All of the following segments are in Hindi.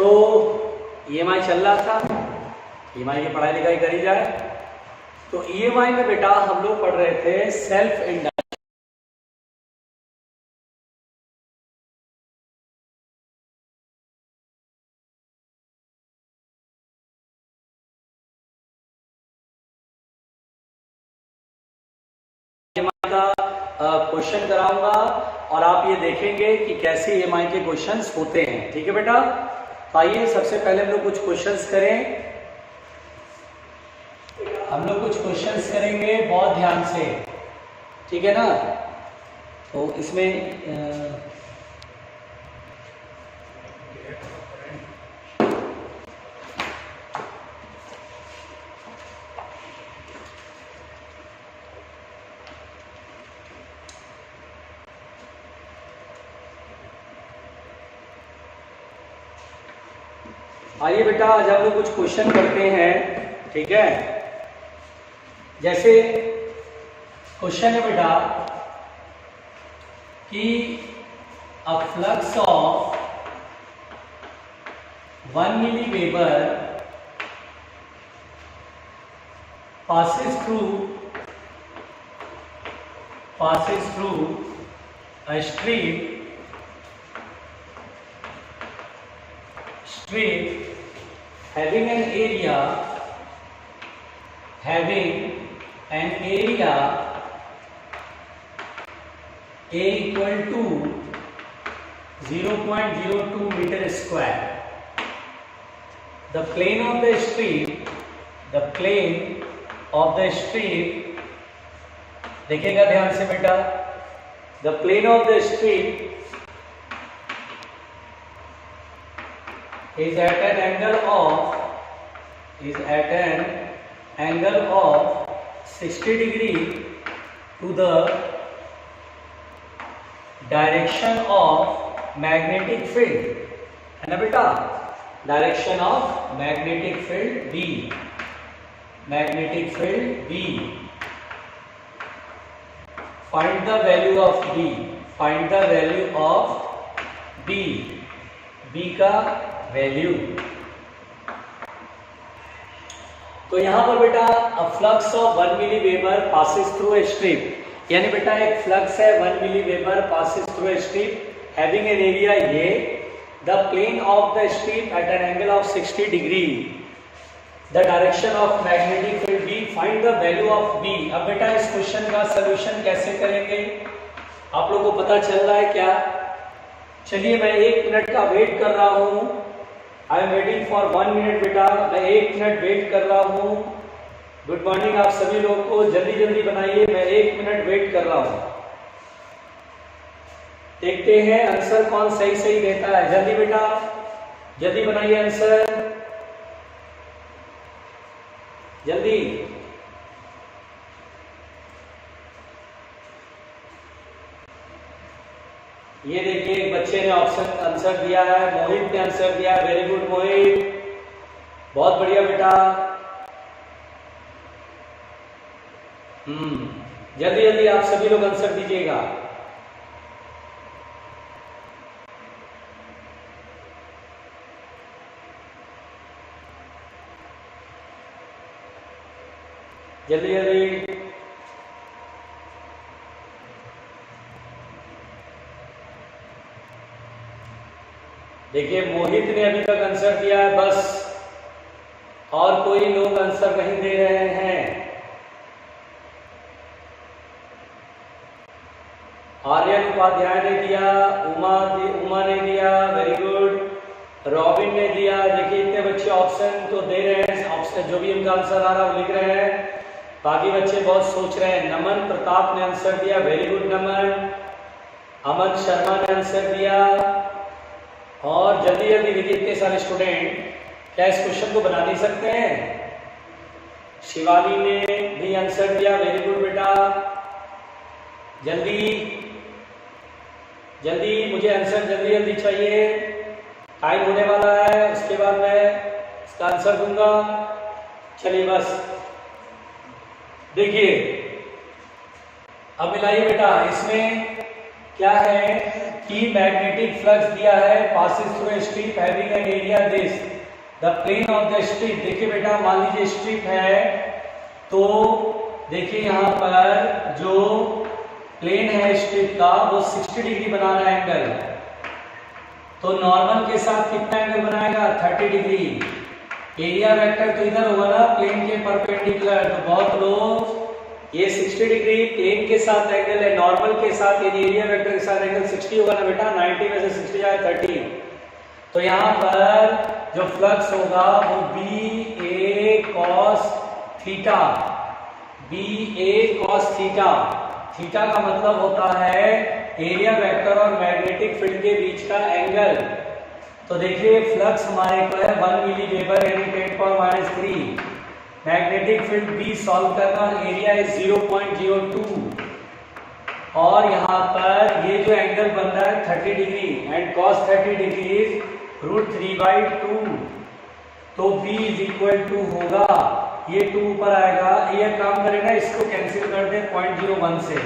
तो ईएमआई चल रहा था, ईएमआई की पढ़ाई लिखाई करी जाए। तो ईएमआई में बेटा हम लोग पढ़ रहे थे सेल्फ इंडल्जेंस। क्वेश्चन कराऊंगा और आप ये देखेंगे कि कैसे ईएमआई के क्वेश्चंस होते हैं। ठीक है बेटा, तो आइए सबसे पहले हम लोग कुछ क्वेश्चंस करें। हम लोग कुछ क्वेश्चंस करेंगे बहुत ध्यान से, ठीक है ना। तो इसमें आइए बेटा आज हम लोग कुछ क्वेश्चन करते हैं। ठीक है, जैसे क्वेश्चन है बेटा कि अ flux of 1 milliweber passes through a strip having an area A equal to 0.02 meter square. The plane of the strip देखिएगा ध्यान से बेटा, the plane of the strip is at an angle of 60 degree to the direction of magnetic field, है ना बेटा, direction of magnetic field B, find the value of B का वैल्यू। तो यहां पर बेटा a flux of 1 milliweber passes through a strip, यानी बेटा एक फ्लक्स है 1 milliweber passes through a strip having an area A, the plane of the strip at an angle of 60 degree, the direction of magnetic field B, find the value of B. अब बेटा इस क्वेश्चन का सॉल्यूशन कैसे करेंगे, आप लोगों को पता चल रहा है क्या? चलिए मैं 1 मिनट का वेट कर रहा हूं। I am waiting for 1 minute बेटा, मैं 1 मिनट वेट कर रहा हूं। गुड मॉर्निंग आप सभी लोग को, जल्दी जल्दी बनाइए, मैं 1 मिनट वेट कर रहा हूं। देखते हैं आंसर कौन सही देता है। जल्दी बेटा जल्दी बनाइए आंसर, जल्दी। ये देखिए एक बच्चे ने ऑप्शन आंसर दिया है, मोहित ने आंसर दिया है। वेरी गुड मोहित, बहुत बढ़िया बेटा। जल्दी जल्दी आप सभी लोग आंसर दीजिएगा। जल्दी जल्दी। देखिए मोहित ने अभी तक आंसर दिया है बस, और कोई लोग आंसर नहीं दे रहे हैं। आर्यन उपाध्याय ने दिया, उमा ने दिया, वेरी गुड। रॉबिन ने दिया। देखिए इतने बच्चे ऑप्शन तो दे रहे हैं, ऑप्शन जो भी इनका आंसर आ रहा है वो लिख रहे हैं। बाकी बच्चे बहुत सोच रहे हैं। नमन प्रताप ने आंसर दिया, वेरी गुड नमन। अमन शर्मा ने आंसर दिया। और जल्दी जल्दी देखिए इतने सारे स्टूडेंट क्या इस क्वेश्चन को बना नहीं सकते हैं? शिवानी ने भी आंसर दिया, वेरी गुड बेटा। जल्दी जल्दी मुझे आंसर जल्दी जल्दी चाहिए, टाइम होने वाला है, उसके बाद मैं इसका आंसर दूंगा। चलिए बस देखिए अब मिलाइए बेटा, इसमें क्या है कि मैग्नेटिक फ्लक्स दिया है passes through a strip having an area this the plane of the strip. देखिए बेटा मान लीजिए स्ट्रिप है, तो देखिए यहाँ पर जो प्लेन है स्ट्रिप का वो 60 डिग्री बना रहा है एंगल, तो नॉर्मल के साथ कितना एंगल बनाएगा 30 डिग्री। एरिया वेक्टर तो इधर होगा ना प्लेन के परपेंडिकुलर, तो बहुत लोग ये 60 डिग्री प्लेन के साथ एंगल है, नॉर्मल के साथ यदि एरिया वेक्टर के साथ एंगल 60 होगा ना बेटा, 90 में से 60 जाए 30, तो यहाँ पर जो फ्लक्स होगा वो बी ए कॉस थीटा, बी ए कॉस थीटा। थीटा का मतलब होता है एरिया वेक्टर और मैग्नेटिक फील्ड के बीच का एंगल। तो देखिए फ्लक्स हमारे को है 1 मिली वेबर यानी 10⁻³ मैग्नेटिक फील्ड बी सॉल्व करना और एरिया है 0.02 और यहाँ पर ये जो एंगल बन रहा है 30 degree and cos 30 degree is √3/2, तो b = होगा, ये 2 ऊपर आएगा, ये काम करेगा इसको कैंसिल कर दे 0.01 से,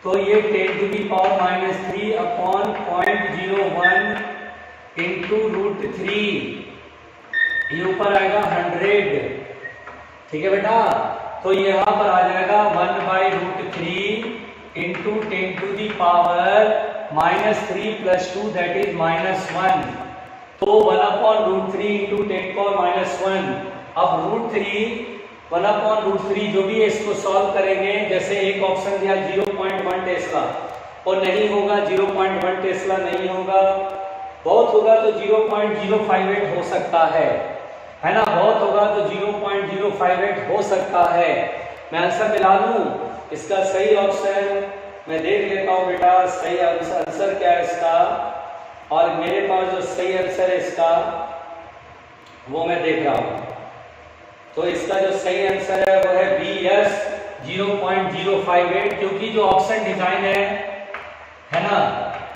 तो ये 10⁻³ अपॉन 0.01 इंटू √3, ये ऊपर आएगा 100। ठीक है बेटा, तो यहाँ पर आ जाएगा 1/√3 इंटू 10⁻³ -3 + 2 दैट इज -1, तो 1/√3 इंटू 10⁻⁻1। अब √3 1/√3 जो भी है इसको सॉल्व करेंगे, जैसे एक ऑप्शन दिया 0.1 टेस्ला और नहीं होगा, 0.1 टेस्ला नहीं होगा, बहुत होगा तो 0.058 हो सकता है ना, बहुत होगा तो 0.058 हो सकता है। मैं आंसर मिला लूं, इसका सही ऑप्शन मैं देख लेता हूं बेटा, सही आंसर क्या है इसका, और मेरे पास जो सही आंसर है इसका वो मैं देख रहा हूं। तो इसका जो सही आंसर है वो है बी यस 0.058, क्योंकि जो ऑप्शन डिजाइन है ना,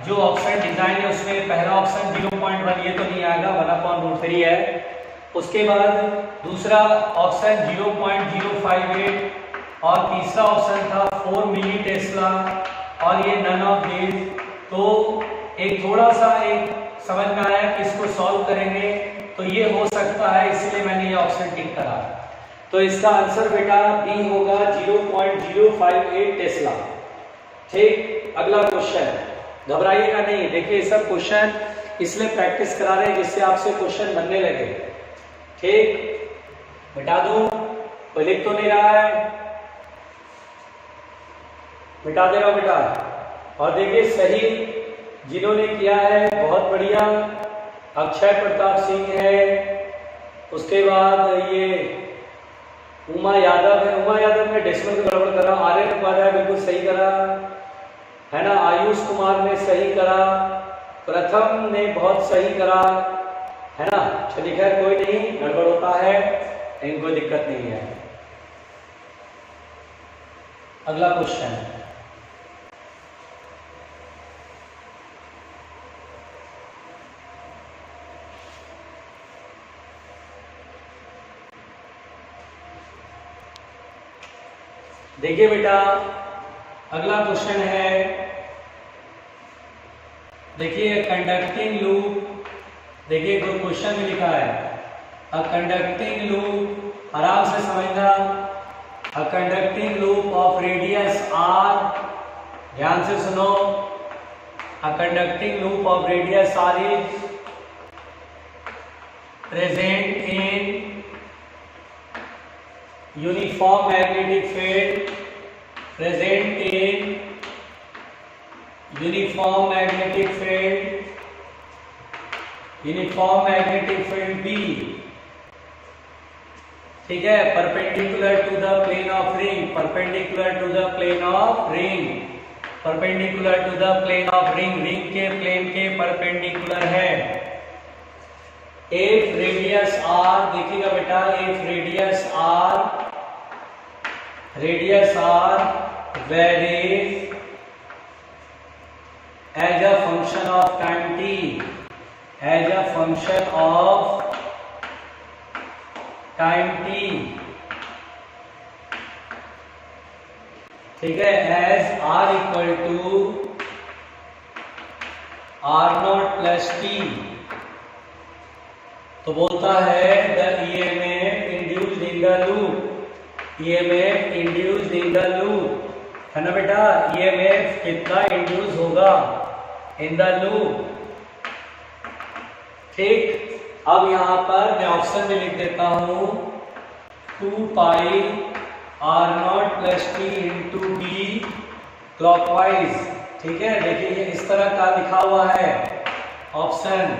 जो ऑप्शन डिजाइन है उसमें पहला ऑप्शन 0.1 ये तो नहीं आएगा, 1/√3 है, उसके बाद दूसरा ऑप्शन 0.058 और तीसरा ऑप्शन था 4 मिली टेस्ला और ये नन ऑफ दिस। तो एक थोड़ा सा एक समझ में आया कि इसको सॉल्व करेंगे तो ये हो सकता है, इसलिए मैंने ये ऑप्शन टिक करा। तो इसका आंसर बेटा बी होगा 0.058 टेस्ला। ठीक, अगला क्वेश्चन, घबराइएगा नहीं, देखिए सब क्वेश्चन इसलिए प्रैक्टिस करा रहे हैं जिससे आपसे क्वेश्चन बनने लगे। ठीक, मिटा दूं, कोई लिख तो नहीं रहा है, मिटा दे रहा हूं बेटा। और देखिए सही जिन्होंने किया है बहुत बढ़िया, अक्षय प्रताप सिंह है, उसके बाद ये उमा यादव है, उमा यादव ने डेसिमल को गड़बड़ करा, आर्यन उपाध्याय बिल्कुल सही करा है ना, आयुष कुमार ने सही करा, प्रथम ने बहुत सही करा है ना। चलिए खैर कोई नहीं, गड़बड़ होता है, लेकिन कोई दिक्कत नहीं है। अगला क्वेश्चन, देखिए बेटा अगला क्वेश्चन है, देखिए कंडक्टिंग लूप, देखिए कोई क्वेश्चन में लिखा है अ कंडक्टिंग लूप, आराम से समझना, a conducting loop of radius r, ध्यान से सुनो, a conducting loop of radius r is present in uniform magnetic field, present in uniform magnetic field, uniform magnetic field B, ठीक है, perpendicular to the plane of ring, perpendicular to the plane of ring, perpendicular to the plane of ring, ring के plane के perpendicular है। if radius r, देखिएगा बेटा, if radius r varies as a function of time t, as a function of time t, ठीक है, as r equal to R naught plus T, तो बोलता है the EMF induced in the loop, EMF induced in the loop, है ना बेटा, ईएमएफ कितना इंड्यूस होगा इन द लूप। ठीक, अब यहां पर मैं ऑप्शन में लिख देता हूं 2 pi R naught plus T into D clockwise. ठीक है, देखिए ये इस तरह का लिखा हुआ है ऑप्शन,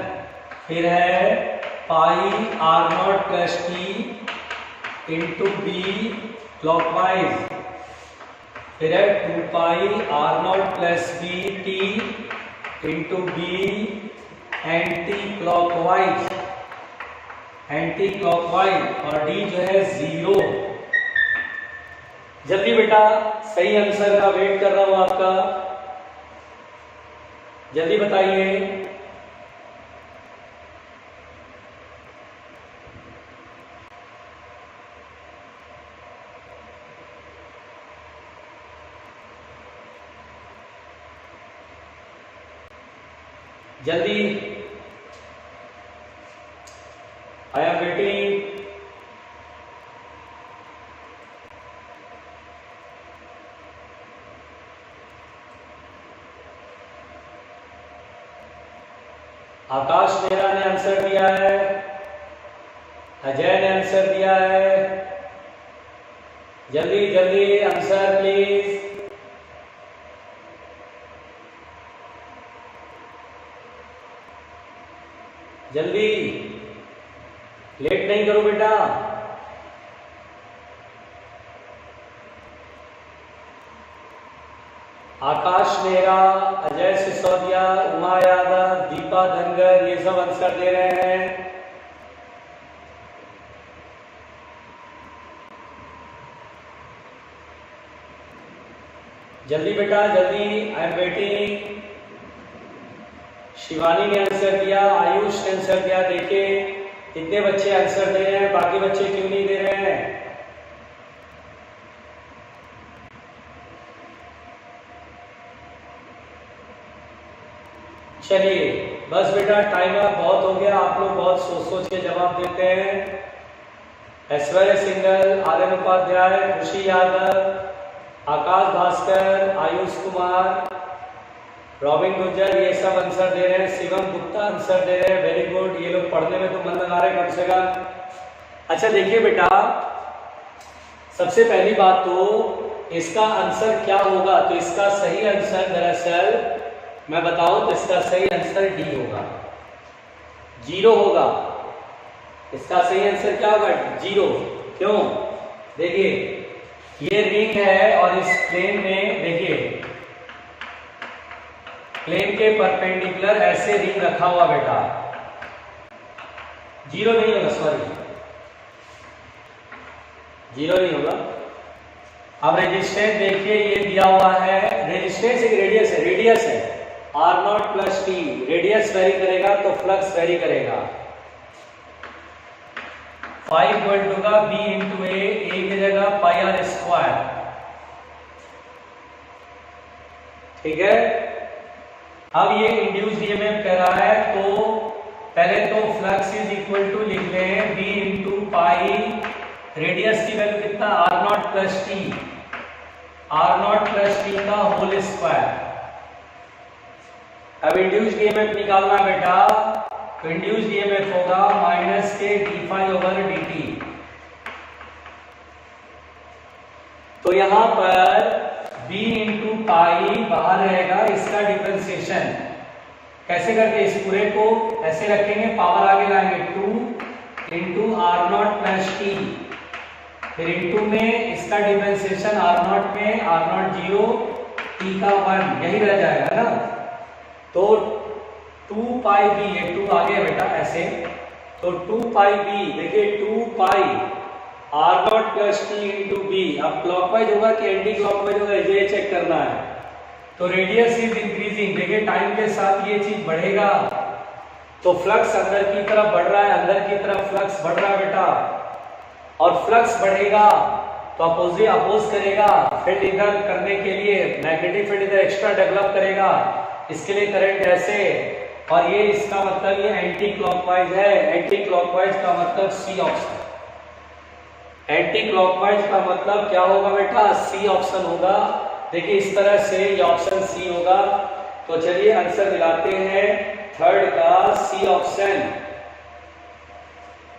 फिर है pi R naught plus T into D clockwise, फिर है 2 pi R naught plus B T into B anticlockwise, anticlockwise, और डी जो है 0। जल्दी बेटा सही आंसर का वेट कर रहा हूं आपका, जल्दी बताइए। जल्दी, आई एम वेटिंग। आकाश मेहरा ने आंसर दिया है, अजय ने आंसर दिया है, जल्दी जल्दी आंसर प्लीज। जल्दी, लेट नहीं करो बेटा। आकाश मेहरा, अजय सिसोदिया, उमा यादव, दीपा धनगर, ये सब आंसर दे रहे हैं। जल्दी बेटा जल्दी, आई एम वेटिंग। शिवानी ने आंसर दिया, आयुष ने आंसर दिया, देखिए कितने बच्चे आंसर दे रहे हैं, बाकी बच्चे क्यों नहीं दे रहे हैं। चलिए बस बेटा, टाइम अब बहुत हो गया, आप लोग बहुत सोच सोच के जवाब देते हैं। ऐश्वर्य सिंगल, आर्यन उपाध्याय, खुशी यादव, आकाश भास्कर, आयुष कुमार, रॉबिन गुज्जर, ये सब आंसर दे रहे हैं। शिवम गुप्ता आंसर दे रहे हैं, वेरी गुड, ये लोग पढ़ने में तो मन लगा रहे हैं कम से कम। अच्छा देखिए बेटा, सबसे पहली बात तो इसका आंसर क्या होगा, तो इसका सही आंसर दरअसल मैं बताऊं तो इसका सही आंसर डी होगा, 0 होगा। इसका सही आंसर क्या होगा, 0। क्यों, देखिए ये रिंग है और इस प्लेन में देखिए प्लेन के परपेंडिकुलर ऐसे रिंग रखा हुआ बेटा, 0 नहीं होगा, सॉरी 0 नहीं होगा। अब रेजिस्टेंस देखिए ये दिया हुआ है, रेजिस्टेंस एक रेडियस है, रेडियस है R naught plus T, radius vary करेगा तो फ्लक्स वेरी करेगा। 5 पॉइंट होगा बी इंटू ए की जगह पाई आर स्क्वायर, ठीक है। अब ये इंड्यूस्ड ईएमएफ कह रहा है, तो पहले तो फ्लक्स इज इक्वल टू लिख लें बी इंटू पाई, रेडियस की वैल्यू कितना, R naught plus T, R naught plus T का होल स्क्वायर। अब इंड्यूस्ड ईएमएफ निकालना बेटा, तो इंड्यूस्ड ईएमएफ होगा माइनस के d phi over d t. तो यहां पर b इंटू पाई बाहर रहेगा, इसका डिफरेंशिएशन कैसे करके, इस पूरे को ऐसे रखेंगे, पावर आगे लाएंगे 2 into R naught plus T, फिर इंटू में इसका डिफरेंशिएशन आर नॉट में, आर नॉट 0 टी का 1, यही रह जाएगा ना। तो 2 पाई बी, ये 2 आगे है बेटा ऐसे, तो 2 पाई बी, देखिए 2 pi R naught plus T into B. अब क्लॉकवाइज होगा कि एंटी क्लॉकवाइज होगा, ये चेक करना है। तो रेडियस इज इंक्रीजिंग, देखिए टाइम के साथ ये चीज बढ़ेगा, तो फ्लक्स अंदर की तरफ बढ़ रहा है, अंदर की तरफ फ्लक्स बढ़ रहा है बेटा, और फ्लक्स बढ़ेगा तो अपोज करेगा, फील्ड इधर करने के लिए मैग्नेटिक फील्ड इधर एक्स्ट्रा डेवलप करेगा, इसके लिए करंट ऐसे, और ये इसका मतलब ये एंटी क्लॉकवाइज है। एंटी क्लॉकवाइज का मतलब सी ऑप्शन। एंटी क्लॉकवाइज का मतलब क्या होगा बेटा? सी ऑप्शन होगा। देखिए इस तरह से ये ऑप्शन सी होगा। तो चलिए आंसर मिलाते हैं। थर्ड का सी ऑप्शन,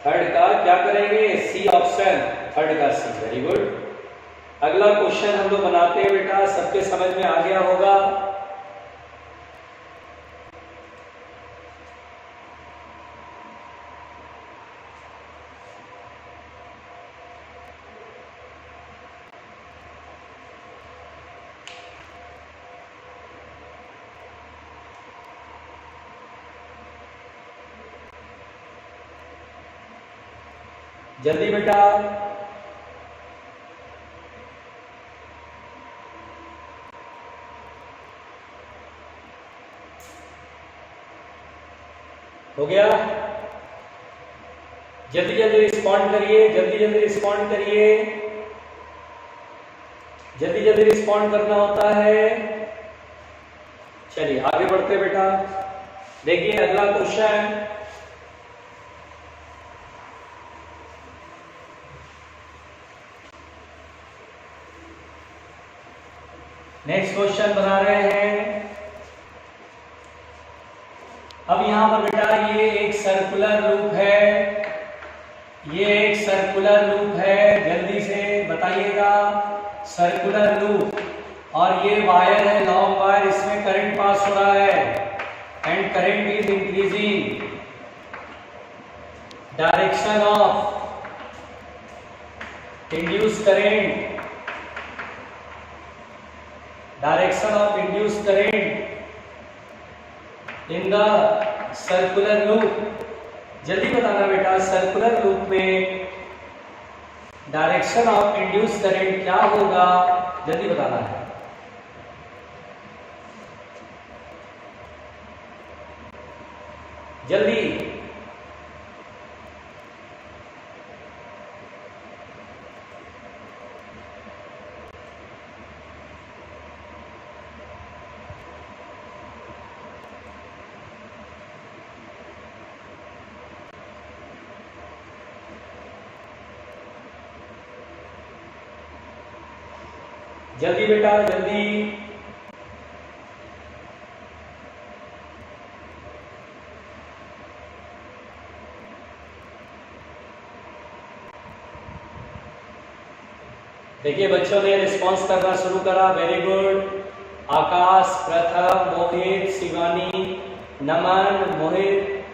थर्ड का क्या करेंगे? सी ऑप्शन, थर्ड का सी। Very good. अगला क्वेश्चन हम लोग बनाते हैं बेटा, सबके समझ में आ गया होगा। जल्दी बेटा। हो गया? जल्दी जल्दी रिस्पॉन्ड करिए, जल्दी जल्दी रिस्पॉन्ड करिए, जल्दी जल्दी रिस्पॉन्ड करना होता है। चलिए आगे बढ़ते बेटा। देखिए अगला क्वेश्चन, नेक्स्ट क्वेश्चन बना रहे हैं। अब यहां पर बेटा ये एक सर्कुलर लूप है, ये एक सर्कुलर लूप है, जल्दी से बताइएगा। सर्कुलर लूप, और ये वायर है, लॉन्ग वायर, इसमें करंट पास हो रहा है and current is increasing. Direction of induce current, direction of induce current in the circular loop. जल्दी बताना बेटा, सर्कुलर लूप में डायरेक्शन ऑफ इंड्यूस करंट क्या होगा? जल्दी बताना है। जल्दी। जल्दी बेटा जल्दी। देखिए बच्चों ने रिस्पॉन्स करना शुरू करा, वेरी गुड। आकाश, प्रथम, मोहित, शिवानी, नमन, मोहित,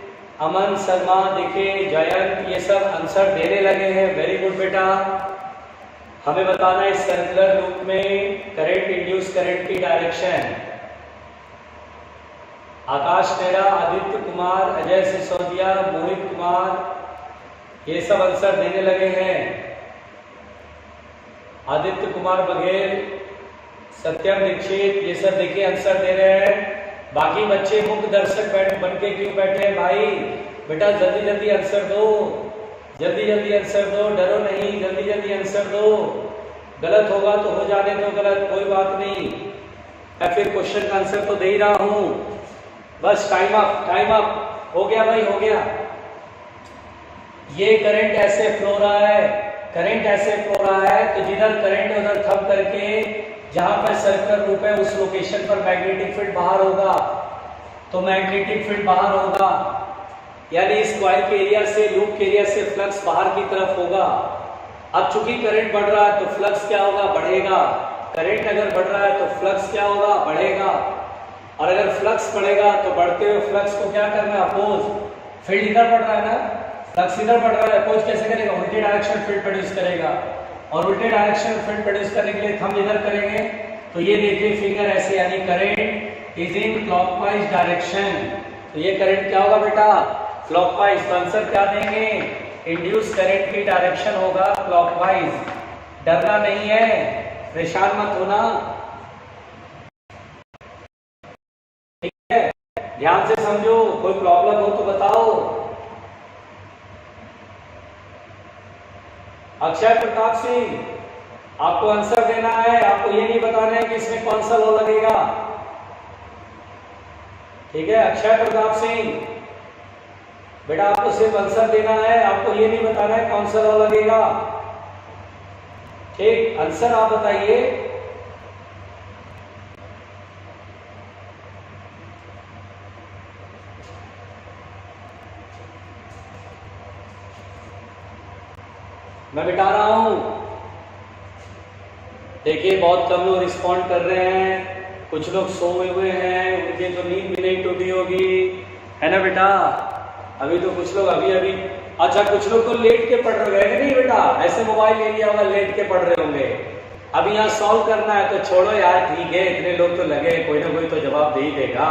अमन शर्मा, देखिए जयंत, ये सब आंसर देने लगे हैं। वेरी गुड बेटा। हमें बताना है सर्कुलर लूप में करंट इंड्यूस करंट की डायरेक्शन। आकाश मेहरा, आदित्य कुमार, अजय सिसोदिया, मोहित कुमार, ये सब आंसर देने लगे हैं। आदित्य कुमार बघेल, सत्यम दीक्षित, ये सब देखिए आंसर दे रहे हैं। बाकी बच्चे मुख्य दर्शक बन के क्यों बैठे हैं भाई? बेटा जल्दी जल्दी आंसर दो, जल्दी जल्दी आंसर दो, डरो नहीं, जल्दी जल्दी आंसर दो। गलत होगा तो हो जाने दो गलत, कोई बात नहीं। मैं फिर क्वेश्चन का आंसर तो दे ही रहा हूं। बस टाइम अप, टाइम अप। हो गया भाई, हो गया। ये करंट ऐसे फ्लो रहा है, करंट ऐसे फ्लो रहा है, तो जिधर करंट है उधर थंब करके जहां पर सर्कुलर लूप है उस लोकेशन पर मैग्नेटिक फील्ड बाहर होगा, तो मैग्नेटिक फील्ड बाहर होगा, यानी इस कॉइल के एरिया से, लूप के एरिया से फ्लक्स बाहर की तरफ होगा। अब चूंकि करंट बढ़ रहा है तो फ्लक्स क्या होगा? बढ़ेगा। करंट अगर बढ़ रहा है तो फ्लक्स क्या होगा? बढ़ेगा। और अगर फ्लक्स बढ़ेगा तो बढ़ते हुए फ्लक्स को क्या करना है? अपोज। फील्ड इधर बढ़ रहा है ना, फ्लक्स इधर बढ़ रहा है, अपोज कैसे करेगा? उल्टे डायरेक्शन फील्ड प्रोड्यूस करेगा, और उल्टे डायरेक्शन फील्ड प्रोड्यूस करने के लिए हम इधर करेंगे। तो ये देखिए फिगर ऐसे, यानी current is in clockwise direction. तो ये करंट क्या होगा बेटा? क्लॉकवाइज। तो आंसर क्या देंगे? इंड्यूस करंट की डायरेक्शन होगा क्लॉकवाइज। डरना नहीं है, परेशान मत होना, ठीक है? ध्यान से समझो, कोई प्रॉब्लम हो तो बताओ। अक्षय प्रताप सिंह, आपको आंसर देना है, आपको ये नहीं बताना है कि इसमें कौन सा लॉ लगेगा। ठीक है अक्षय प्रताप सिंह, बेटा आपको सिर्फ आंसर देना है, आपको ये नहीं बताना है कौन सा लॉ लगेगा। ठीक, आंसर आप बताइए। मैं बिठा रहा हूं। देखिए बहुत कम लोग रिस्पॉन्ड कर रहे हैं, कुछ लोग सोए हुए हैं, उनकी तो नींद भी नहीं टूटी होगी, है ना बेटा। अभी तो कुछ लोग अभी अभी, अच्छा कुछ लोग तो लेट के पढ़ रहे हैं। नहीं बेटा ऐसे मोबाइल ले लिया होगा, लेट के पढ़ रहे होंगे। अभी यहाँ सॉल्व करना है तो छोड़ो यार, ठीक है इतने लोग तो लगे, कोई ना कोई तो जवाब दे ही देगा।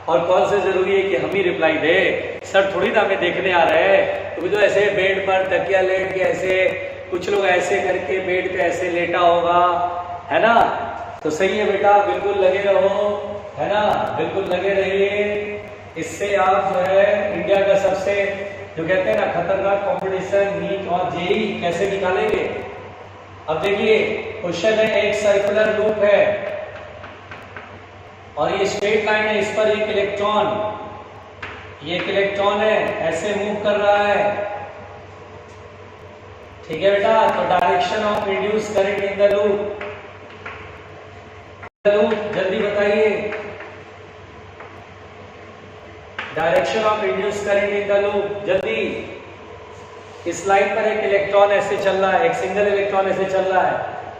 और कौन सा जरूरी है कि हम ही रिप्लाई दे, सर थोड़ी ना हमें देखने आ रहे हैं। तो जो ऐसे बेड पर तकिया लेट के ऐसे, कुछ लोग ऐसे करके बेड पे ऐसे लेटा होगा, है ना। तो सही है बेटा, बिल्कुल लगे रहो, है ना, बिल्कुल लगे रहिए। इससे आप जो है इंडिया का सबसे जो कहते हैं ना खतरनाक कंपटीशन नीट और जेईई कैसे निकालेंगे। अब देखिए क्वेश्चन है, एक सर्कुलर लूप है और ये स्ट्रेट लाइन है, इस पर एक इलेक्ट्रॉन, ये एक इलेक्ट्रॉन है ऐसे मूव कर रहा है। ठीक है बेटा, तो direction of induce current in the loop, जल्दी बताइए। Direction of induce current in the loop, जल्दी। इस लाइन पर एक इलेक्ट्रॉन ऐसे चल रहा है, एक सिंगल इलेक्ट्रॉन ऐसे चल रहा है,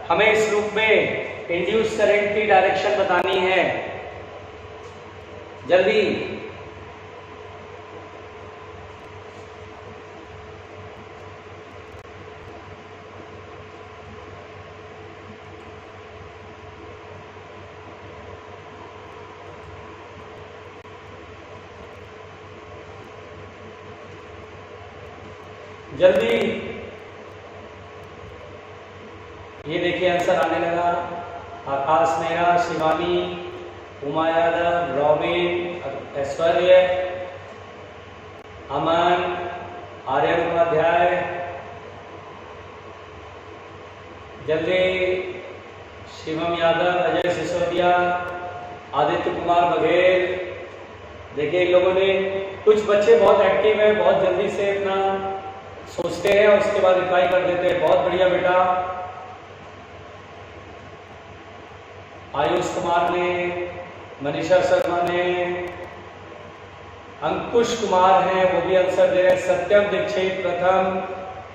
हमें इस लूप में इंड्यूस करंट की डायरेक्शन बतानी है, जल्दी। जल्दी, ये देखिए आंसर आने लगा। आकाश मेहरा, शिवानी, उमा यादव, रॉबिन, ऐश्वर्य, अमन, आर्यन उपाध्याय, जल्दी, शिवम यादव, अजय सिसोदिया, आदित्य कुमार बघेल। देखिए इन लोगों ने, कुछ बच्चे बहुत एक्टिव हैं, बहुत जल्दी से अपना सोचते हैं और उसके बाद रिप्लाई कर देते हैं, बहुत बढ़िया बेटा। आयुष कुमार ने, मनीषा शर्मा ने, अंकुश कुमार हैं वो भी आंसर दे रहे हैं, सत्यम दीक्षित प्रथम,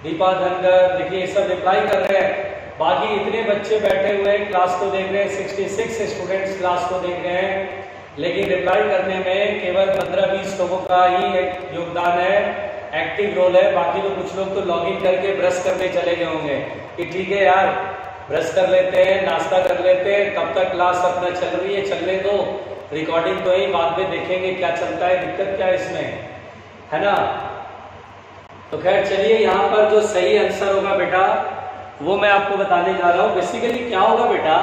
दीपा धनगर, देखिए ये सब रिप्लाई कर रहे हैं। बाकी इतने बच्चे बैठे हुए हैं, क्लास को देख रहे हैं, 66 स्टूडेंट्स क्लास को देख रहे हैं, लेकिन रिप्लाई करने में केवल 15-20 लोगों का ही एक योगदान है, एक्टिव रोल है। बाकी तो कुछ लोग तो लॉगिन करके ब्रश करने चले गए होंगे कि ठीक है यार ब्रश कर लेते हैं, नाश्ता कर लेते हैं, कब तक क्लास अपना चल रही है चलने दो, रिकॉर्डिंग तो ही बाद में देखेंगे क्या चलता है, दिक्कत क्या है इसमें, है ना। तो खैर चलिए, यहाँ पर जो सही आंसर होगा बेटा वो मैं आपको बताने जा रहा हूँ। बेसिकली क्या होगा बेटा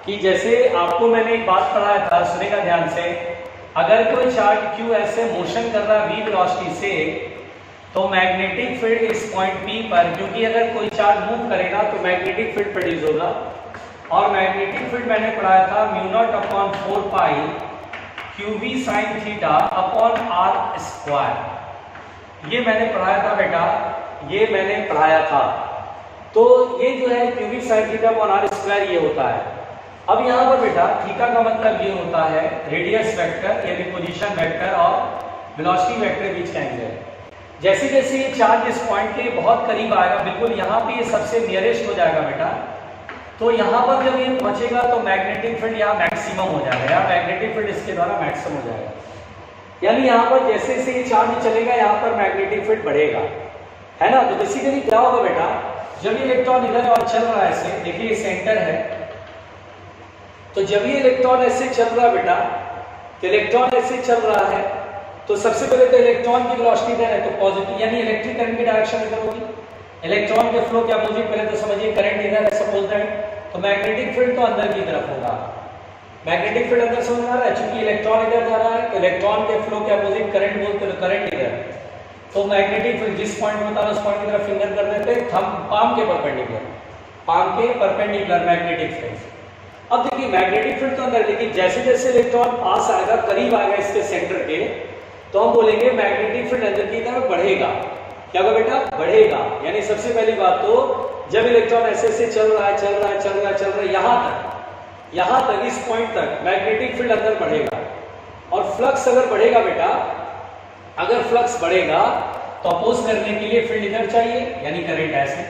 कि जैसे आपको मैंने एक बात पढ़ाया था, सुनेगा ध्यान से। अगर कोई चार्ज क्यू ऐसे मोशन कर रहा है v वेलोसिटी से, तो मैग्नेटिक फील्ड इस पॉइंट P पर, क्योंकि अगर कोई चार्ज मूव करेगा तो मैग्नेटिक फील्ड प्रोड्यूस होगा, और मैग्नेटिक फील्ड मैंने पढ़ाया था μ0/4 पाई qv sin theta upon r square. ये मैंने पढ़ाया था बेटा, ये मैंने पढ़ाया था। तो ये जो है qv sin theta upon r square ये होता है। अब यहाँ पर बेटा थीटा का मतलब ये होता है रेडियस वेक्टर यानी पोजीशन वेक्टर और वेलोसिटी वेक्टर बीच का एंगल। जैसे जैसे ये चार्ज इस पॉइंट के बहुत करीब आएगा, बिल्कुल यहाँ पे ये सबसे नियरेस्ट हो जाएगा बेटा, तो यहाँ पर जब ये पहुंचेगा तो मैग्नेटिक फील्ड यहाँ मैक्सिमम हो जाएगा, यहाँ मैग्नेटिक फील्ड इसके द्वारा मैक्सिमम हो जाएगा। यानी यहाँ पर जैसे जैसे ये चार्ज चलेगा यहाँ पर मैग्नेटिक फील्ड बढ़ेगा, है ना। तो बेसिकली क्या होगा बेटा, जब ये इलेक्ट्रॉन इधर और चल रहा है ऐसे, देखिए ये सेंटर है, तो जब ये इलेक्ट्रॉन ऐसे चल रहा है बेटा, तो इलेक्ट्रॉन ऐसे चल रहा है, तो सबसे पहले तो इलेक्ट्रॉन की वेलोसिटी इधर है, तो पॉजिटिव यानी इलेक्ट्रिक करंट की डायरेक्शन इधर होगी। इलेक्ट्रॉन के फ्लो क्या अपोजिट, पहले तो समझिए करंट इधर है सपोज दैट, तो मैग्नेटिक फील्ड तो अंदर की तरफ होगा। मैग्नेटिक फील्ड अंदर समझ आ रहा है, चूंकि इलेक्ट्रॉन इधर जा रहा है तो इलेक्ट्रॉन के फ्लो के अपोजिट करंट बोलते हैं, करंट इधर, तो मैग्नेटिक फील्ड जिस पॉइंट होता है उस पॉइंट की तरफ फिंगर कर देते हैं, थंब पाम के परपेंडिकुलर, पाम के परपेंडिकुलर मैग्नेटिक फील्ड। अब देखिए मैग्नेटिक फील्ड तो अंदर, लेकिन जैसे जैसे इलेक्ट्रॉन पास आएगा, करीब आएगा इसके सेंटर के, तो हम बोलेंगे मैग्नेटिक फील्ड अंदर की तरफ बढ़ेगा। क्या होगा बेटा? बढ़ेगा। यानी सबसे पहली बात तो जब इलेक्ट्रॉन ऐसे ऐसे चल रहा है यहां तक इस पॉइंट तक मैग्नेटिक फील्ड अंदर बढ़ेगा। और फ्लक्स अगर बढ़ेगा बेटा, अगर फ्लक्स बढ़ेगा तो अपोज करने के लिए फील्ड इधर चाहिए, यानी करंट ऐसे।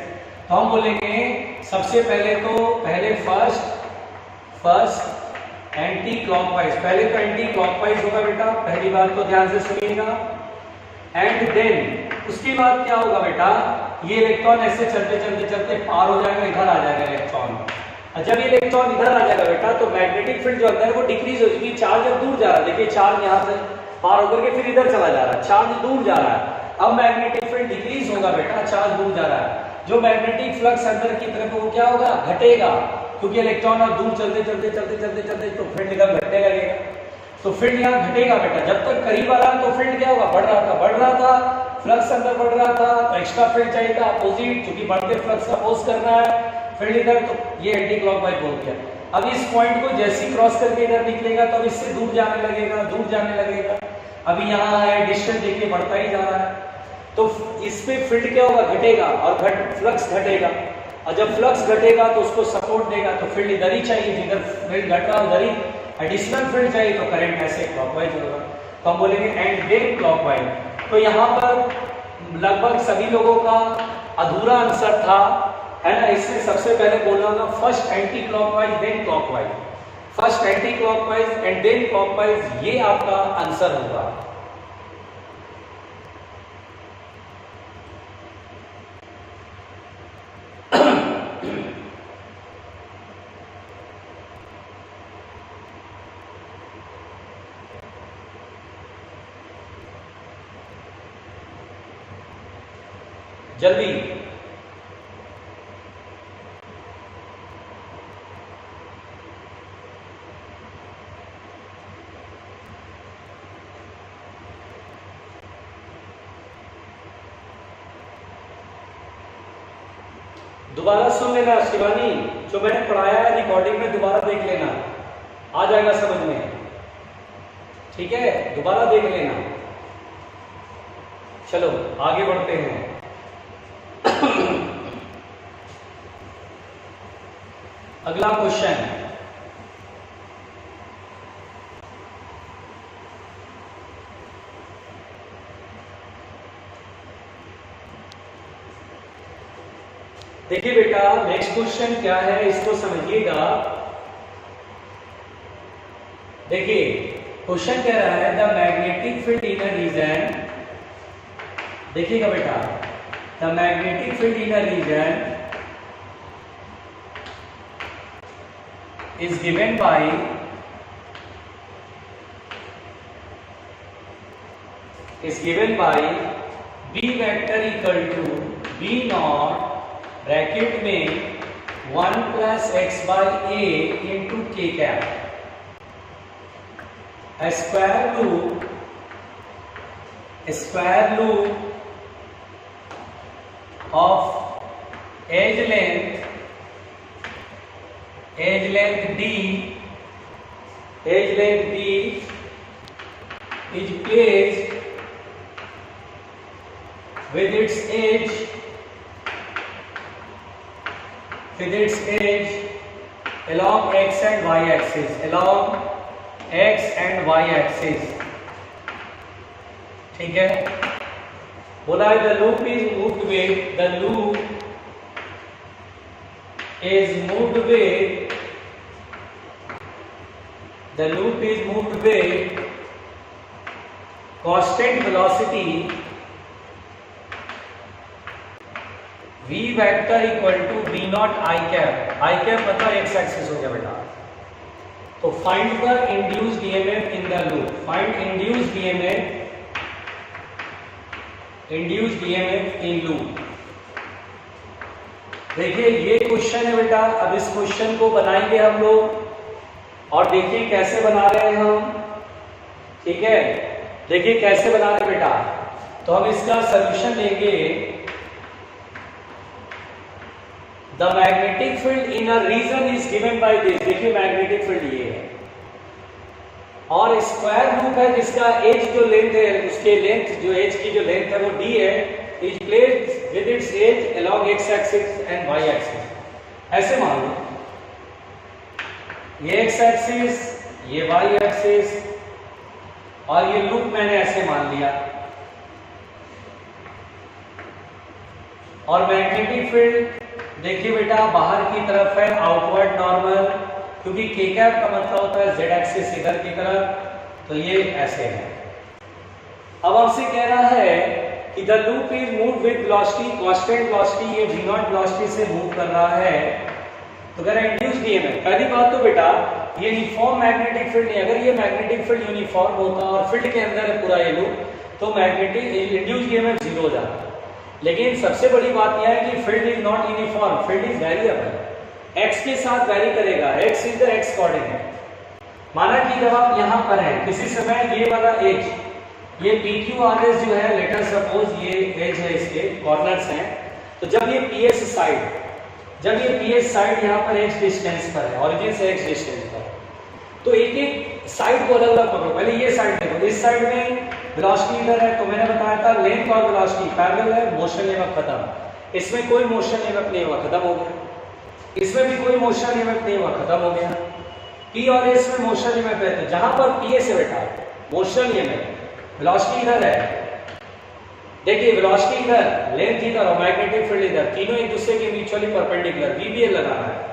तो हम बोलेंगे सबसे पहले फर्स्ट एंटी क्लॉकवाइज, पहले तो एंटी क्लॉकवाइज होगा बेटा, पहली बात तो ध्यान से सुनिएगा। एंड देन उसके बाद क्या होगा बेटा, ये इलेक्ट्रॉन ऐसे चलते पार हो जाएगा, इधर आ जाएगा इलेक्ट्रॉन। और जब ये इलेक्ट्रॉन इधर आ जाएगा बेटा, तो मैग्नेटिक फील्ड जो अंदर है वो डिक्रीज हो जाएगी। चार्ज अब दूर जा रहा है, देखिए चार्ज यहाँ से पार होकर के फिर इधर चला जा रहा है, चार्ज दूर जा रहा है। अब मैग्नेटिक फील्ड डिक्रीज होगा बेटा, चार्ज दूर जा रहा है। जो मैग्नेटिक फ्लक्स अंदर की तरफ वो क्या होगा? घटेगा, क्योंकि इलेक्ट्रॉन अब दूर चलते तो फील्ड इधर घटने लगेगा। तो फील्ड यहाँ घटेगा बेटा। जब तक करीब आ रहा तो फील्ड क्या होगा? बढ़ रहा था, फ्लक्स अंदर बढ़ रहा था, तो एक्स्ट्रा फील्ड चाहिए था अपोजिट, क्योंकि बढ़ते फ्लक्स का अपोज करना है फील्ड इधर, तो ये एंटी क्लॉकवाइज बोल दिया। अब इस पॉइंट को जैसे ही क्रॉस करके इधर निकलेगा तो अब इससे दूर जाने लगेगा। अभी यहाँ है, डिस्टेंस देखिए बढ़ता ही जा रहा है, तो इस पे फील्ड क्या होगा? घटेगा, और फ्लक्स घटेगा। और जब फ्लक्स घटेगा तो उसको सपोर्ट देगा, तो फील्ड इधर ही चाहिए, जिधर फील्ड घट रहा है उधर ही एडिशनल फील्ड चाहिए, तो करंट ऐसे क्लॉकवाइज होगा। तो हम बोलेंगे एंड देन क्लॉकवाइज। तो यहाँ पर लगभग सभी लोगों का अधूरा आंसर था, है ना। इसमें सबसे पहले बोलना होगा first anti clockwise then clockwise, first anti clockwise and then clockwise, ये आपका आंसर होगा। जल्दी दोबारा सुन लेना शिवानी, जो मैंने पढ़ाया है रिकॉर्डिंग में दोबारा देख लेना, आ जाएगा समझ में, ठीक है? दोबारा देख लेना। चलो आगे बढ़ते हैं। अगला क्वेश्चन, देखिए बेटा नेक्स्ट क्वेश्चन क्या है, इसको समझिएगा। देखिए क्वेश्चन कह रहा है the magnetic field in a region, देखिएगा बेटा, the magnetic field in a region is given by B vector equal to B naught bracket में 1 plus x by a into k cap, a square loop of edge length d is placed with its edge along x and y axis, ठीक है। बोला है the loop is moved with constant velocity v vector equal to v naught I cap मतलब x axis हो गया बेटा। तो find the induced EMF in the loop, find induced EMF in loop. देखिए ये क्वेश्चन है बेटा, अब इस क्वेश्चन को बनाएंगे हम लोग, और देखिए कैसे बना रहे हैं हम, ठीक है। देखिए कैसे बना रहे बेटा, तो हम इसका सॉल्यूशन लेंगे। The the magnetic field in a region is given by this. देखिए मैग्नेटिक फील्ड ये है और स्क्वायर लूप है जिसका एज जो लेंथ है, उसके लेंथ जो एज की जो लेंथ है वो d है, is placed with its edge along x axis and y axis. ऐसे मान लो ये x एक्सिस, ये y एक्सिस और ये लूप मैंने ऐसे मान लिया। और मैग्नेटिक फील्ड देखिए बेटा बाहर की तरफ है, आउटवर्ड नॉर्मल, क्योंकि k कैप का मतलब होता है z एक्सिस इधर की तरफ, तो ये ऐसे है। अब हमसे कह रहा है कि the loop is move with velocity, constant velocity, ये v नॉट वेलोसिटी से मूव कर रहा है। तो कह रहा है इंड्यूस्ड ईएमएफ। पहली बात तो बेटा ये यूनिफॉर्म मैग्नेटिक फील्ड नहीं, अगर ये मैग्नेटिक फील्ड यूनिफॉर्म होता और फील्ड के अंदर है पूरा ये लूप, तो मैग्नेटिक इंड्यूस्ड ईएमएफ 0 हो जाता। लेकिन सबसे बड़ी बात यह है कि field is not uniform, field is variable, x के साथ वेरी करेगा, x is the x coordinate. माना कि जब आप यहाँ पर हैं किसी समय ये वाला एज, ये PQRS जो है, लेटर सपोज ये एज है, इसके कॉर्नर्स हैं, तो जब ये PS साइड, जब ये PS साइड यहाँ पर x डिस्टेंस पर है, ओरिजिन से x डिस्टेंस पर, तो एक एक साइड को अलग अलग पकड़ो। पहले ये साइड देखो, इस साइड में वेलोसिटी इधर है, तो मैंने बताया था लेंथ और वेलोसिटी पैरेलल है, मोशन ईएमएफ खत्म। इसमें कोई मोशन ईएमएफ नहीं हुआ, खत्म हो गया। इसमें भी कोई मोशन ईएमएफ नहीं हुआ, खत्म हो गया। P और S में मोशन ईएमएफ है, तो जहां पर PS है बेटा मोशन ईएमएफ, वेलोसिटी इधर है, देखिए वेलोसिटी इधर, लेंथ इधर और मैग्नेटिक फील्ड इधर, तीनों एक दूसरे के म्यूचुअली परपेंडिकुलर, VBL लगाना है।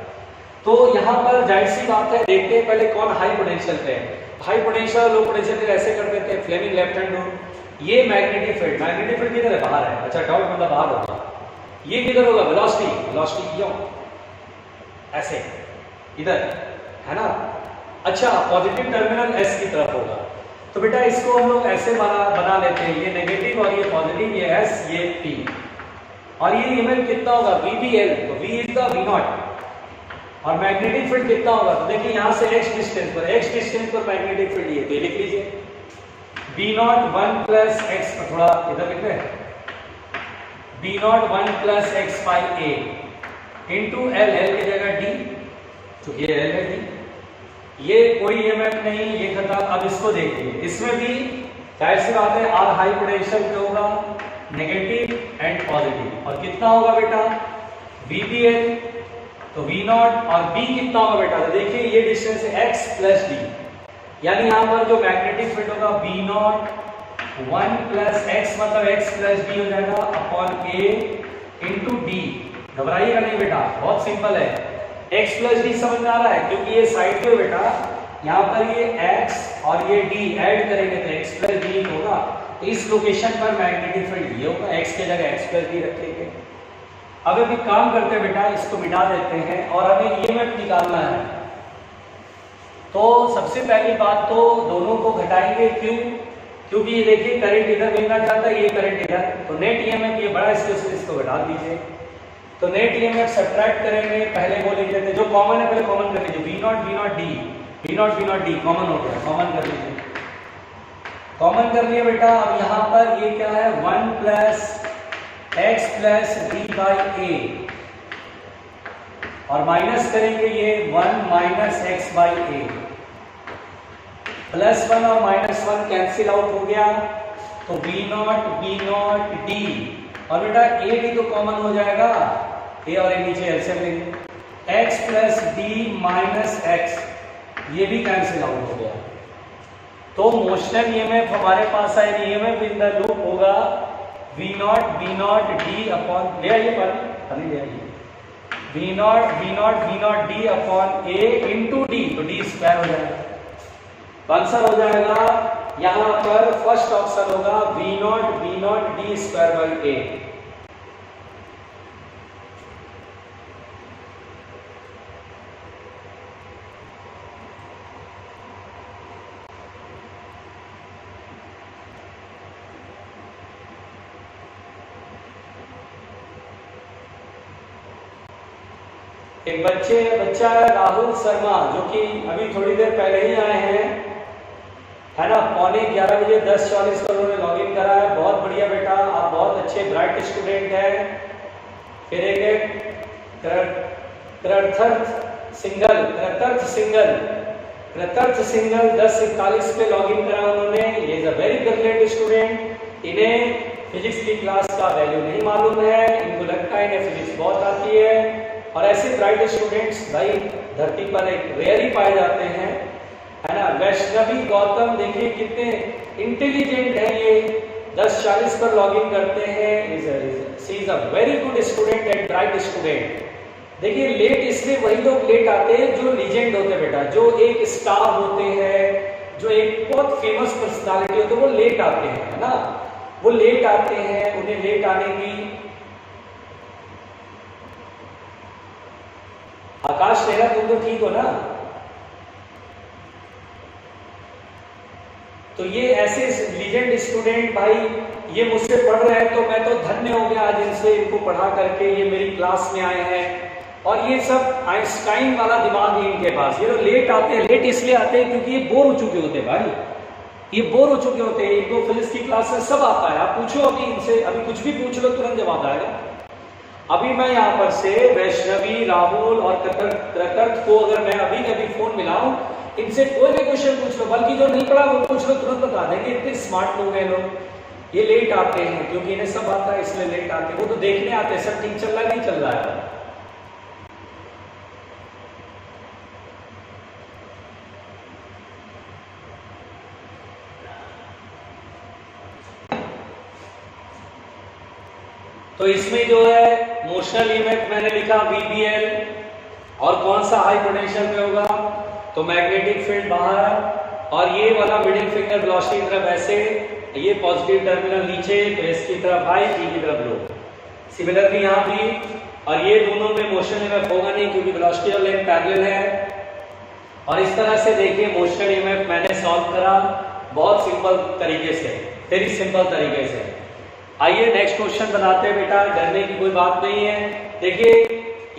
तो यहाँ पर जाहिर सी बात है, देखते हैं पहले कौन हाई पोटेंशियल पे है। हाई पोटेंशियल और लो पोटेंशियल पे ऐसे कर देते हैं, फ्लेमिंग लेफ्ट हैंड रूल। ये मैग्नेटिक फील्ड, मैग्नेटिक फील्ड किधर है, बाहर है। अच्छा डाउट मतलब बाहर होगा, ये किधर होगा, वेलोसिटी, वेलोसिटी क्यों ऐसे इधर है ना। अच्छा पॉजिटिव टर्मिनल S की तरफ होगा, तो बेटा इसको हम लोग ऐसे बना लेते हैं, ये नेगेटिव और ये पॉजिटिव, ये S ये P, और ये ईएमएफ कितना होगा VBL, तो V is the V not, और मैग्नेटिक फील्ड कितना होगा, तो देखिए यहां से x डिस्टेंस पर मैग्नेटिक फील्ड ये, तो लिख लीजिए V नॉट 1 प्लस x, थोड़ा इधर लिख रहे V not 1 plus x by a into L, L की जगह D, तो ये L है D, ये कोई ईएमएफ नहीं, ये खत्म। अब इसको देखिए, इसमें भी जाहिर सी बात है R हाई पोटेंशियल पे होगा, नेगेटिव एंड पॉजिटिव, और कितना होगा बेटा VBL, तो V नॉट, और B कितना होगा बेटा, तो देखिए ये डिस्टेंस है x प्लस D, यानी यहाँ पर जो मैग्नेटिक फील्ड होगा V नॉट 1 प्लस x मतलब x प्लस D हो जाएगा अपॉन A इंटू D। घबराइएगा नहीं बेटा, बहुत सिंपल है, x प्लस D समझ में आ रहा है, क्योंकि ये साइड पे बेटा यहाँ पर ये x और ये D ऐड करेंगे तो x प्लस D होगा, तो इस लोकेशन पर मैग्नेटिक फील्ड ये होगा, x की जगह x प्लस D रखेंगे। अब एक काम करते हैं बेटा, इसको मिटा देते हैं और हमें ईएमएफ निकालना है। तो सबसे पहली बात तो दोनों को घटाएंगे, क्यों, क्योंकि ये देखिए करंट इधर मिलना चाहता है, ये करंट इधर, तो नेट ईएमएफ ये बड़ा, इसको घटा दीजिए। तो नेट ईएमएफ सब्ट्रैक्ट करेंगे, पहले वो लिख लेते हैं, जो कॉमन है पहले कॉमन कर लीजिए, V not D, V not D common हो गया, कॉमन कर लीजिए, कॉमन कर लिया बेटा। अब यहाँ पर ये क्या है 1 plus x plus D by A, और माइनस करेंगे ये 1 minus x by A, plus 1 और माइनस 1 कैंसिल आउट हो गया, तो V नॉट D, और बेटा A भी तो कॉमन हो जाएगा, A और A नीचे एलसीएम लेंगे, x plus D minus x, ये भी कैंसिल आउट हो गया। तो मोशन ईएमएफ हमारे पास है, ईएमएफ इन द लूप होगा V नॉट D अपॉन, ले आइए पानी ले आइए, V not D upon A into D, तो D स्क्वायर हो जाएगा। आंसर हो जाएगा यहाँ पर फर्स्ट ऑप्शन होगा V not D square by A। एक बच्चा है राहुल शर्मा, जो कि अभी थोड़ी देर पहले ही आए हैं, है ना, 11:15 बजे 10:40 पर उन्होंने लॉगिन करा है। बहुत बढ़िया बेटा, आप बहुत अच्छे ब्राइट स्टूडेंट हैं। फिर एक कृतर्थ सिंगल, कृतर्थ सिंगल 10:41 पे लॉगिन करा उन्होंने। ये is a very brilliant student. इन्हें फिजिक्स की क्लास का वैल्यू नहीं मालूम है, इनको लगता है इन्हें फिजिक्स बहुत आती है। और ऐसे ब्राइट स्टूडेंट्स भाई धरती पर एक रेयर ही पाए जाते हैं, है ना। वैष्णवी गौतम देखिए कितने इंटेलिजेंट है ये, 10:40 पर लॉगिन करते हैं। She is a very good student and bright student. देखिए लेट इसलिए वही लोग लेट आते हैं जो लीजेंड होते हैं बेटा, जो एक स्टार होते हैं, जो एक बहुत फेमस पर्सनालिटी होते हैं, वो लेट आते हैं, है ना। वो लेट आते हैं, उन्हें लेट आने की। आकाश तेरा तुम तो ठीक हो ना। तो ये ऐसे लीजेंड स्टूडेंट भाई ये मुझसे पढ़ रहे हैं तो मैं तो धन्य हो गया आज इनसे, इनको पढ़ा करके ये मेरी क्लास में आए हैं। और ये सब आइंस्टाइन वाला दिमाग है इनके पास। ये लोग लेट आते हैं, लेट इसलिए आते हैं क्योंकि ये बोर हो चुके होते हैं भाई, ये बोर हो चुके होते हैं। इनको फिजिक्स की क्लास में सब आता है। आप पूछो अभी इनसे, अभी कुछ भी पूछ लो तुरंत जवाब आएगा। अभी मैं यहाँ पर से वैष्णवी, राहुल और कृतर्थ को अगर मैं अभी के अभी फोन मिलाऊं, इनसे कोई भी क्वेश्चन पूछ लो, बल्कि जो नहीं पढ़ा वो पूछ लो, तुरंत बता देंगे। इतने स्मार्ट लोग हैं लोग। ये लेट आते हैं क्योंकि इन्हें सब आता है इसलिए लेट आते हैं। वो तो देखने आते हैं सब ठीक चल रहा है नहीं चल रहा है। तो इसमें जो है मोशनल ईएमएफ मैंने लिखा VBL, और कौन सा हाई पोटेंशियल पे होगा तो मैग्नेटिक फील्ड बाहर, और ये वाला मिडिल फिंगर वेलोसिटी की तरफ ऐसे, ये पॉजिटिव टर्मिनल नीचे तो इसकी तरफ हाई, ई की तरफ लो। सिमिलरली यहाँ भी, और ये दोनों में मोशन ईएमएफ होगा नहीं क्योंकि वेलोसिटी और लेंथ पैरेलल है। और इस तरह से देखिए मोशन ईएमएफ मैंने सॉल्व करा बहुत सिंपल तरीके से, वेरी सिंपल तरीके से। आइए नेक्स्ट क्वेश्चन बनाते हैं बेटा, डरने की कोई बात नहीं है। देखिए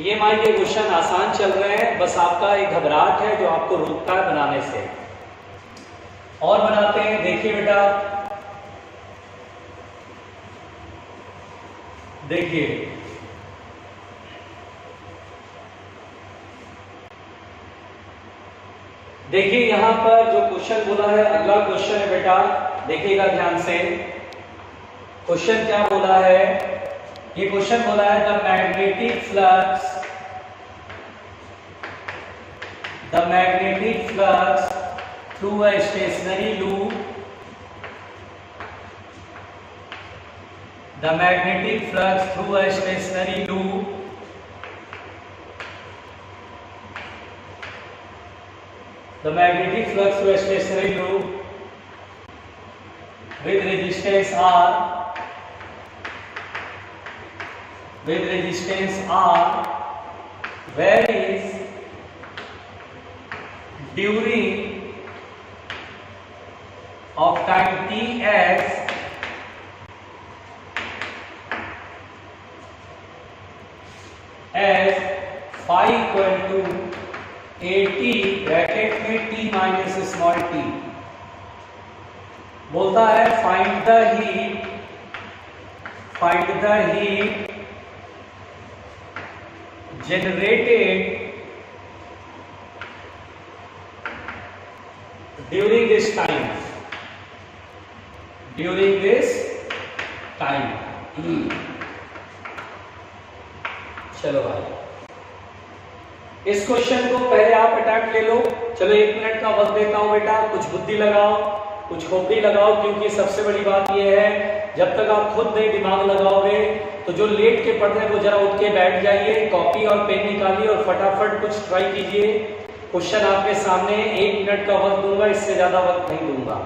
ईएमआई के क्वेश्चन आसान चल रहे हैं, बस आपका एक घबराहट है जो आपको रोकता है बनाने से। और बनाते हैं। देखिए बेटा, देखिए देखिए यहां पर जो क्वेश्चन बोला है, अगला क्वेश्चन है बेटा, देखिएगा ध्यान से। क्वेश्चन क्या बोला है, ये क्वेश्चन बोला है the magnetic flux through a stationary loop, the magnetic flux through a stationary loop the magnetic flux through a stationary loop with resistance R varies during of time t as phi equal to AT bracket में T माइनस स्मॉल t। बोलता है find the heat generated during this time. चलो भाई इस क्वेश्चन को पहले आप अटैम्प्ट ले लो। चलो 1 मिनट का वक्त देता हूं बेटा, कुछ बुद्धि लगाओ, कुछ खोपड़ी लगाओ, क्योंकि सबसे बड़ी बात यह है जब तक आप खुद नहीं दिमाग लगाओगे तो जो लेट के पढ़ रहे हैं वो जरा उठ के बैठ जाइए, कॉपी और पेन निकालिए और फटाफट कुछ ट्राई कीजिए। क्वेश्चन आपके सामने, 1 मिनट का वक्त दूंगा, इससे ज्यादा वक्त नहीं दूंगा।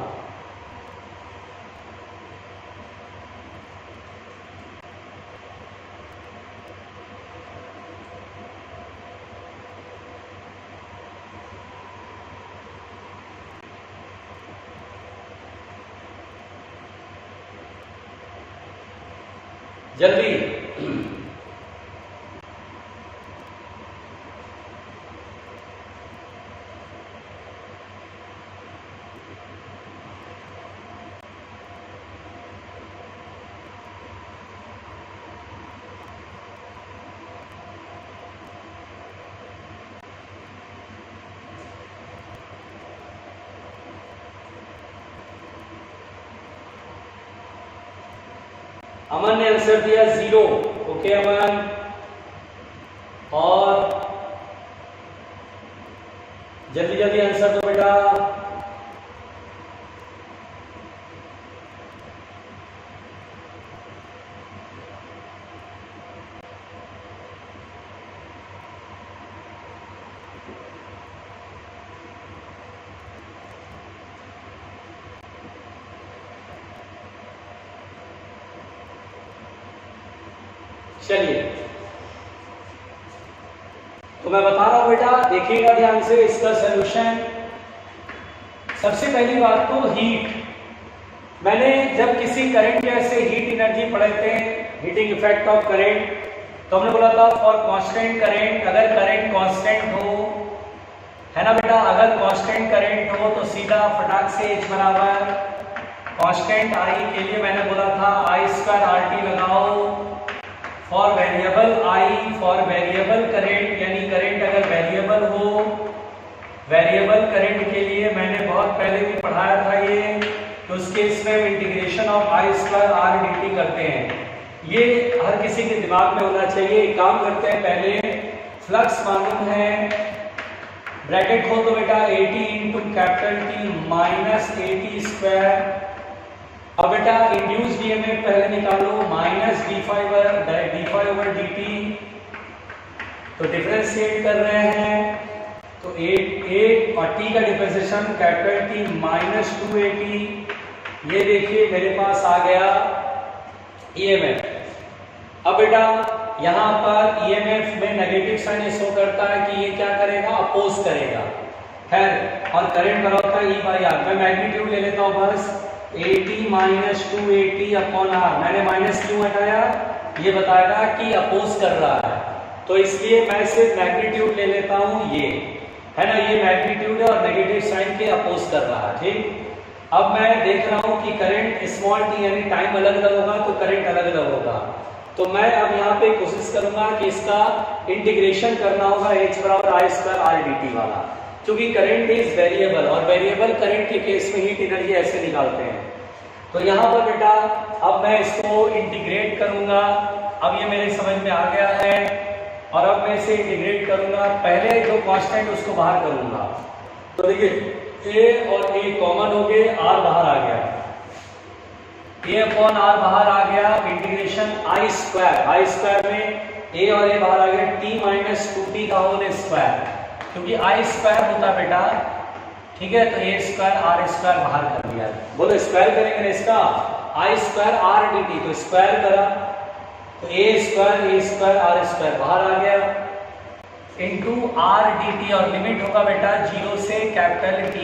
जल्दी। अमन ने आंसर दिया 0। ओके अमन, और जल्दी जल्दी आंसर दो बेटा। चलिए, तो मैं बता रहा हूं बेटा, देखिएगा ध्यान से इसका सलूशन। सबसे पहली बात तो हीट, मैंने जब किसी करंट या से हीट एनर्जी पढ़े थे, हीटिंग इफेक्ट ऑफ करंट, तो हमने बोला था फॉर कांस्टेंट करंट, अगर करंट कांस्टेंट हो, है ना बेटा, अगर कांस्टेंट करंट हो तो सीधा फटाक से H बराबर कांस्टेंट I के लिए मैंने बोला था I²RT लगाओ। For variable I, for variable current, यानी करंट अगर वेरिएबल हो, वेरिएबल करंट के लिए मैंने बहुत पहले भी पढ़ाया था ये, तो उसके इसमें इंटीग्रेशन ऑफ I²R/dt करते हैं। ये हर किसी के दिमाग में होना चाहिए। एक काम करते हैं, पहले फ्लक्स मालूम है, ब्रैकेट खोल दो बेटा, 80 इंटू कैपिटल T माइनस 80²। अब बेटा इंड्यूस्ड ईएमएफ पहले निकालो, माइनस d∅/dt, तो डिफरेंशिएट कर रहे हैं, तो 8 और t का डिफरेंशिएशन कैपिटल T माइनस 280। ये देखिए मेरे पास आ गया ईएमएफ। अब बेटा यहाँ पर ईएमएफ में नेगेटिव साइन शो करता है कि ये क्या करेगा, अपोज करेगा। खैर, और करंट बराबर होता है E/R। मैं मैग्नीट्यूड ले लेता हूँ बस, 80 माइनस 280 अपॉन R। मैंने माइनस क्यों हटाया, ये बताएगा कि अपोज कर रहा है, तो इसलिए मैं सिर्फ मैग्नीट्यूड ले लेता हूँ, ये है ना, ये मैग्नीट्यूड है और नेगेटिव साइन के अपोज कर रहा है। ठीक, अब मैं देख रहा हूँ कि करंट स्मॉल t यानी टाइम अलग अलग होगा तो करंट अलग अलग होगा, तो मैं अब यहाँ पे कोशिश करूंगा कि इसका इंटीग्रेशन करना होगा H बराबर I²R/dt वाला, क्योंकि करंट इज वेरिएबल और वेरिएबल करंट के केस में हीट एनर्जी ऐसे निकालते हैं। तो यहाँ पर बेटा अब मैं इसको इंटीग्रेट करूंगा। अब ये मेरे समझ में आ गया है और अब मैं इसे इंटीग्रेट करूंगा। पहले जो कांस्टेंट उसको बाहर करूंगा, तो देखिए A और A कॉमन हो गए, R बाहर आ गया, A अपॉन R बाहर आ गया, इंटीग्रेशन I² में A और A बाहर आ गया, T माइनस 2T का होल स्क्वायर, क्योंकि I² होता है बेटा, ठीक है, तो A²R² बाहर कर दिया। बोलो स्क्वायर करेंगे ना इसका, I²R/dt, तो स्क्वायर करा तो A² बाहर आ गया इंटू R/dt, और लिमिट होगा बेटा 0 से कैपिटल T।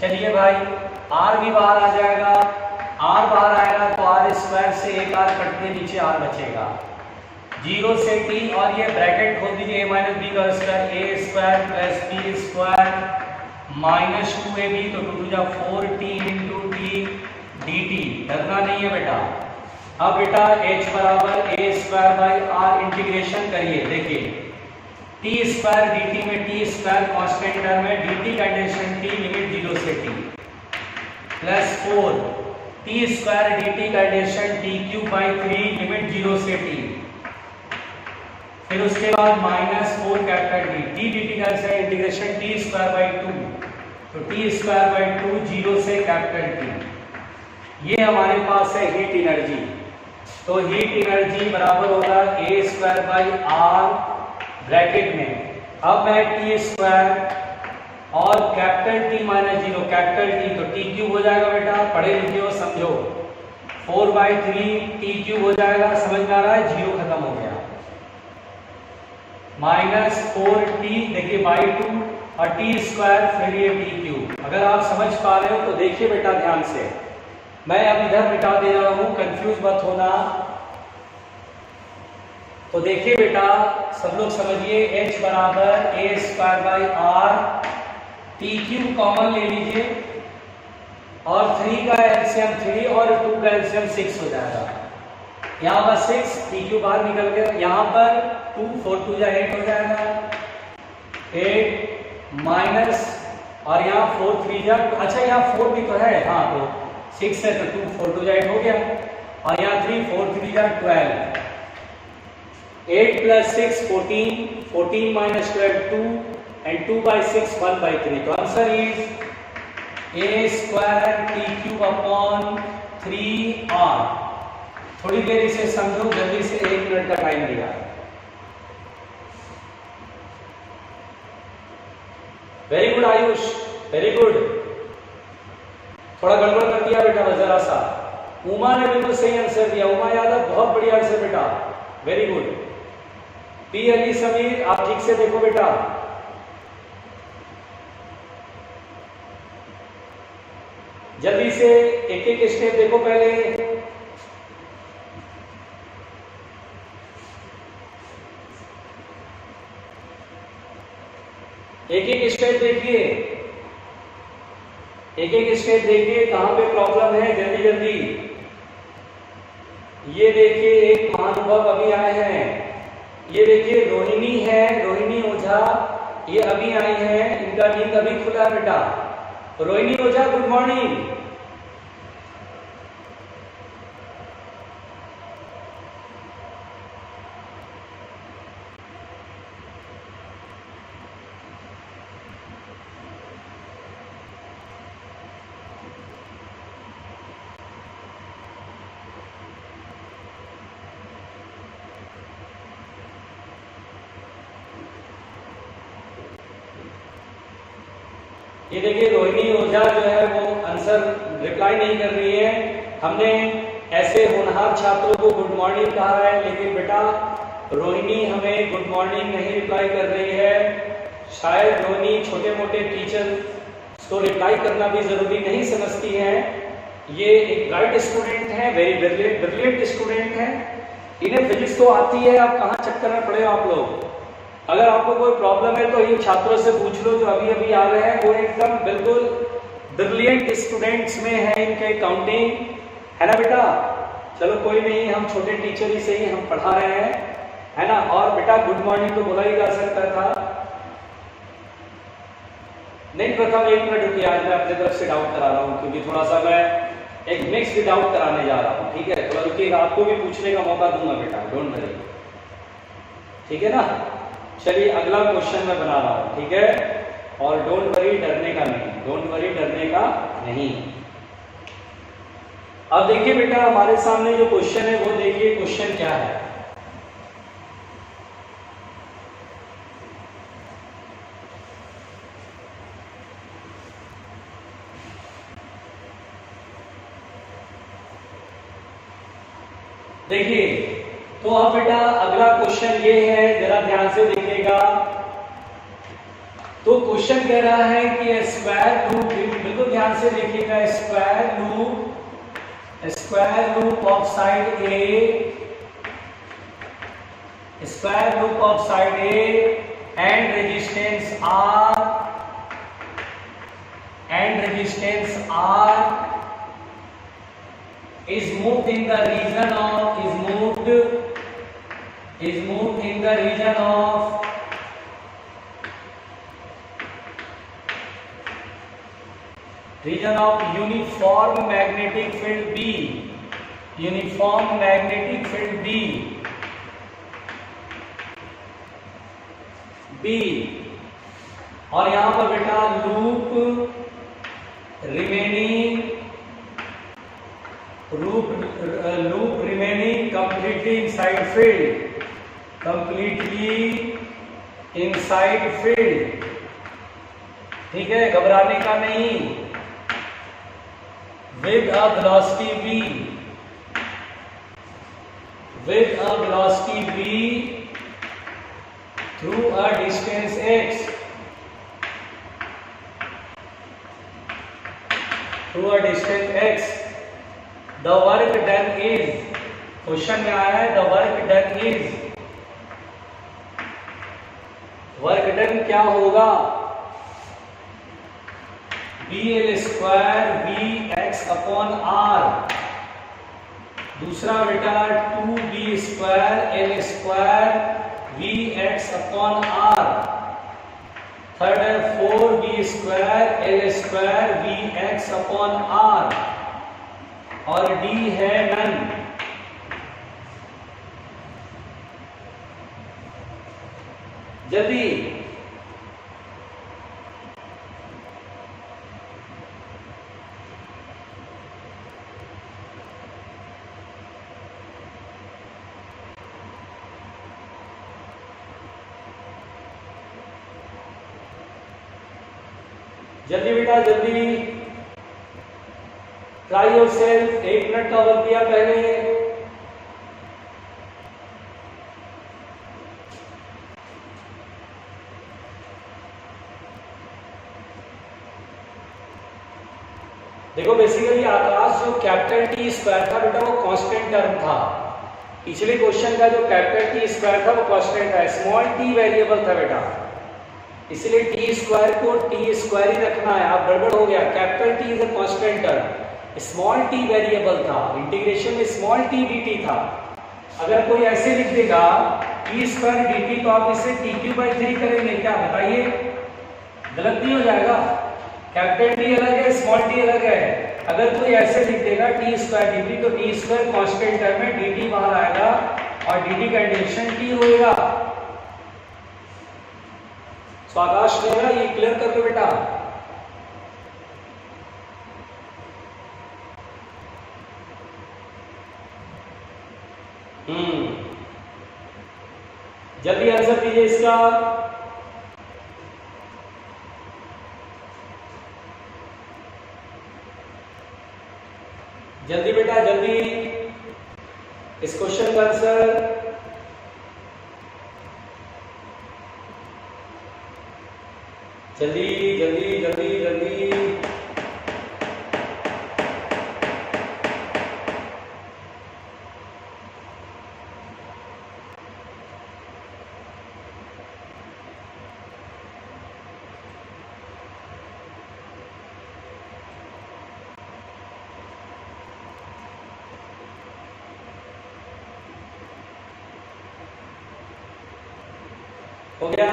चलिए भाई, R भी बाहर आ जाएगा, R बाहर आएगा तो R² से एक R कट के नीचे R बचेगा, 0 से T, और ये ब्रैकेट खोल दीजिए A माइनस B का square, A² plus B² minus 2AB, तो 2 जा 4T इंटू T dt, डरना नहीं है बेटा। अब बेटा H बराबर A²/R, इंटीग्रेशन करिए, देखिए T² dt में T² कांस्टेंट टर्म है, dt कंडीशन T लिमिट 0 से T plus 4 T² dt condition T³/3 limit 0 से T, फिर उसके बाद माइनस 4 कैपिटल D dt का इंटीग्रेशन T²/2, तो T²/2 0 से कैपिटल T। ये हमारे पास है हीट एनर्जी, तो हीट एनर्जी बराबर होगा A²/R ब्रैकेट में। अब मैं T² और capital T minus 0 capital T, तो T³ हो जाएगा बेटा, पढ़े लिखे हो समझो, 4/3 T³ हो जाएगा, समझ में आ रहा है, 0 खत्म हो गया, माइनस 4T देखिए बाई 2 और T², फिर ये T³। अगर आप समझ पा रहे हो तो देखिए बेटा ध्यान से, मैं अब इधर मिटा दे रहा हूं, कंफ्यूज मत होना। तो देखिए बेटा सब लोग समझिए, H बराबर A²/R, T³ कॉमन ले लीजिए और 3 का एलसीएम 3 और 2 का एलसीएम 6 हो जाएगा। यहाँ पर 6 T³ बाहर निकल गया, यहाँ पर 2 4 2 जा 8 हो जाएगा, 8 माइनस और यहाँ 4 3 जा, अच्छा यहाँ 4 भी तो है, हाँ तो 6 है तो 2 4 2 जा 8 हो गया, और यहाँ 3 4 3 जा 12, 8 plus 6 14, 14 minus 12 2 and 2 by 6 1 by 3. तो answer is a square t cube upon 3r. थोड़ी देर इसे समझो, जल्दी से 1 मिनट का टाइम दिया। Very good Ayush, very good. थोड़ा गड़बड़ कर दिया बेटा जरा सा। उमा ने बिल्कुल सही आंसर दिया। उमा यादव बहुत बढ़िया आंसर बेटा, very good. P Ali Sameer आप ठीक से देखो बेटा। जल्दी से एक एक स्टेप देखो पहले। एक एक स्टेप देखिए, एक एक स्टेप देखिए कहां पे प्रॉब्लम है, जल्दी जल्दी। ये देखिए एक महानुभव अभी आए हैं, ये देखिए रोहिणी है, रोहिणी ओझा, ये अभी आई है, इनका लिंक अभी खुला है बेटा। रोहिणी ओझा गुड मॉर्निंग। ये देखिए रोहिणी ओझा जो है वो आंसर रिप्लाई नहीं कर रही है। हमने ऐसे होनहार छात्रों को गुड मॉर्निंग कहा है, लेकिन बेटा रोहिणी हमें गुड मॉर्निंग नहीं रिप्लाई कर रही है। शायद रोहिणी छोटे मोटे टीचर को रिप्लाई करना भी जरूरी नहीं समझती है। ये एक ब्राइट स्टूडेंट है, वेरी ब्रिलियंट स्टूडेंट है, इन्हें फिजिक्स तो आती है। आप कहाँ चक्कर में पड़े हो आप लोग? अगर आपको कोई प्रॉब्लम है तो इन छात्रों से पूछ लो जो अभी अभी आ रहे हैं, वो एकदम बिल्कुल ब्रिलियंट स्टूडेंट्स में है, इनके काउंटिंग है ना बेटा। चलो कोई नहीं, हम छोटे टीचर ही से ही हम पढ़ा रहे हैं, है ना। और बेटा गुड मॉर्निंग तो बोला ही जा सकता था। नहीं प्रथम एक मिनट रुकिए, आज मैं अपने तरफ से डाउट करा रहा हूँ, क्योंकि थोड़ा सा मैं एक मिक्स डाउट कराने जा रहा हूँ, ठीक है। थोड़ा रुकिए, आपको भी पूछने का मौका दूंगा बेटा, डोंट वरी, ठीक है ना। चलिए अगला क्वेश्चन मैं बना रहा हूं, ठीक है। और डोंट वरी, डरने का नहीं, डोंट वरी, डरने का नहीं। अब देखिए बेटा हमारे सामने जो क्वेश्चन है वो देखिए क्वेश्चन क्या है। देखिए तो अब बेटा अगला क्वेश्चन ये है, जरा ध्यान से देखिएगा। तो क्वेश्चन कह रहा है कि स्क्वायर रूट, बिल्कुल ध्यान से देखिएगा, square root of side A, square root of side A and resistance R is moved in the region of uniform magnetic field B, और यहां पर बेटा loop remaining completely inside field, ठीक है, घबराने का नहीं। with a velocity v through a distance x, the work done is, question में आया है the work done is, work done क्या होगा? bl square bx upon r, दूसरा बेटा 2b square l square vx upon r, third है 4b square l square vx upon r, और d है नन। जल्दी। जल्दी बेटा जल्दी, ट्राई योर सेल्फ। 1 मिनट का वक्त दिया पहले। देखो बेसिकली आकाश जो कैपिटल टी स्क्वायर था बेटा वो कांस्टेंट टर्म था। पिछले क्वेश्चन का जो कैपिटल टी स्क्वायर था वो कांस्टेंट था, स्मॉल टी वेरिएबल था बेटा, इसलिए टी स्क्वायर को टी स्क्वायर ही रखना है। आप गड़बड़ हो गया, capital T is a constant term, small T variable था, इंटीग्रेशन में स्मॉल टी डी था। अगर कोई ऐसे लिख देगा टी स्क्वायर डी तो आप इसे टी क्यू बाई 3 करेंगे क्या? बताइए, गलत नहीं हो जाएगा? कैपिटल टी अलग है, स्मॉल टी अलग है। अगर कोई ऐसे लिख देगा टी स्क्वायर डी तो टी स्क्वायर कांस्टेंट टर्म है, डी टी बाहर आएगा और डी टी का इंटीग्रेशन टी होएगा। तो आकाश मेरा ये क्लियर कर दो बेटा। जल्दी आंसर दीजिए इसका। जल्दी बेटा जल्दी, इस क्वेश्चन का आंसर। जल्दी जल्दी जल्दी जल्दी। हो गया?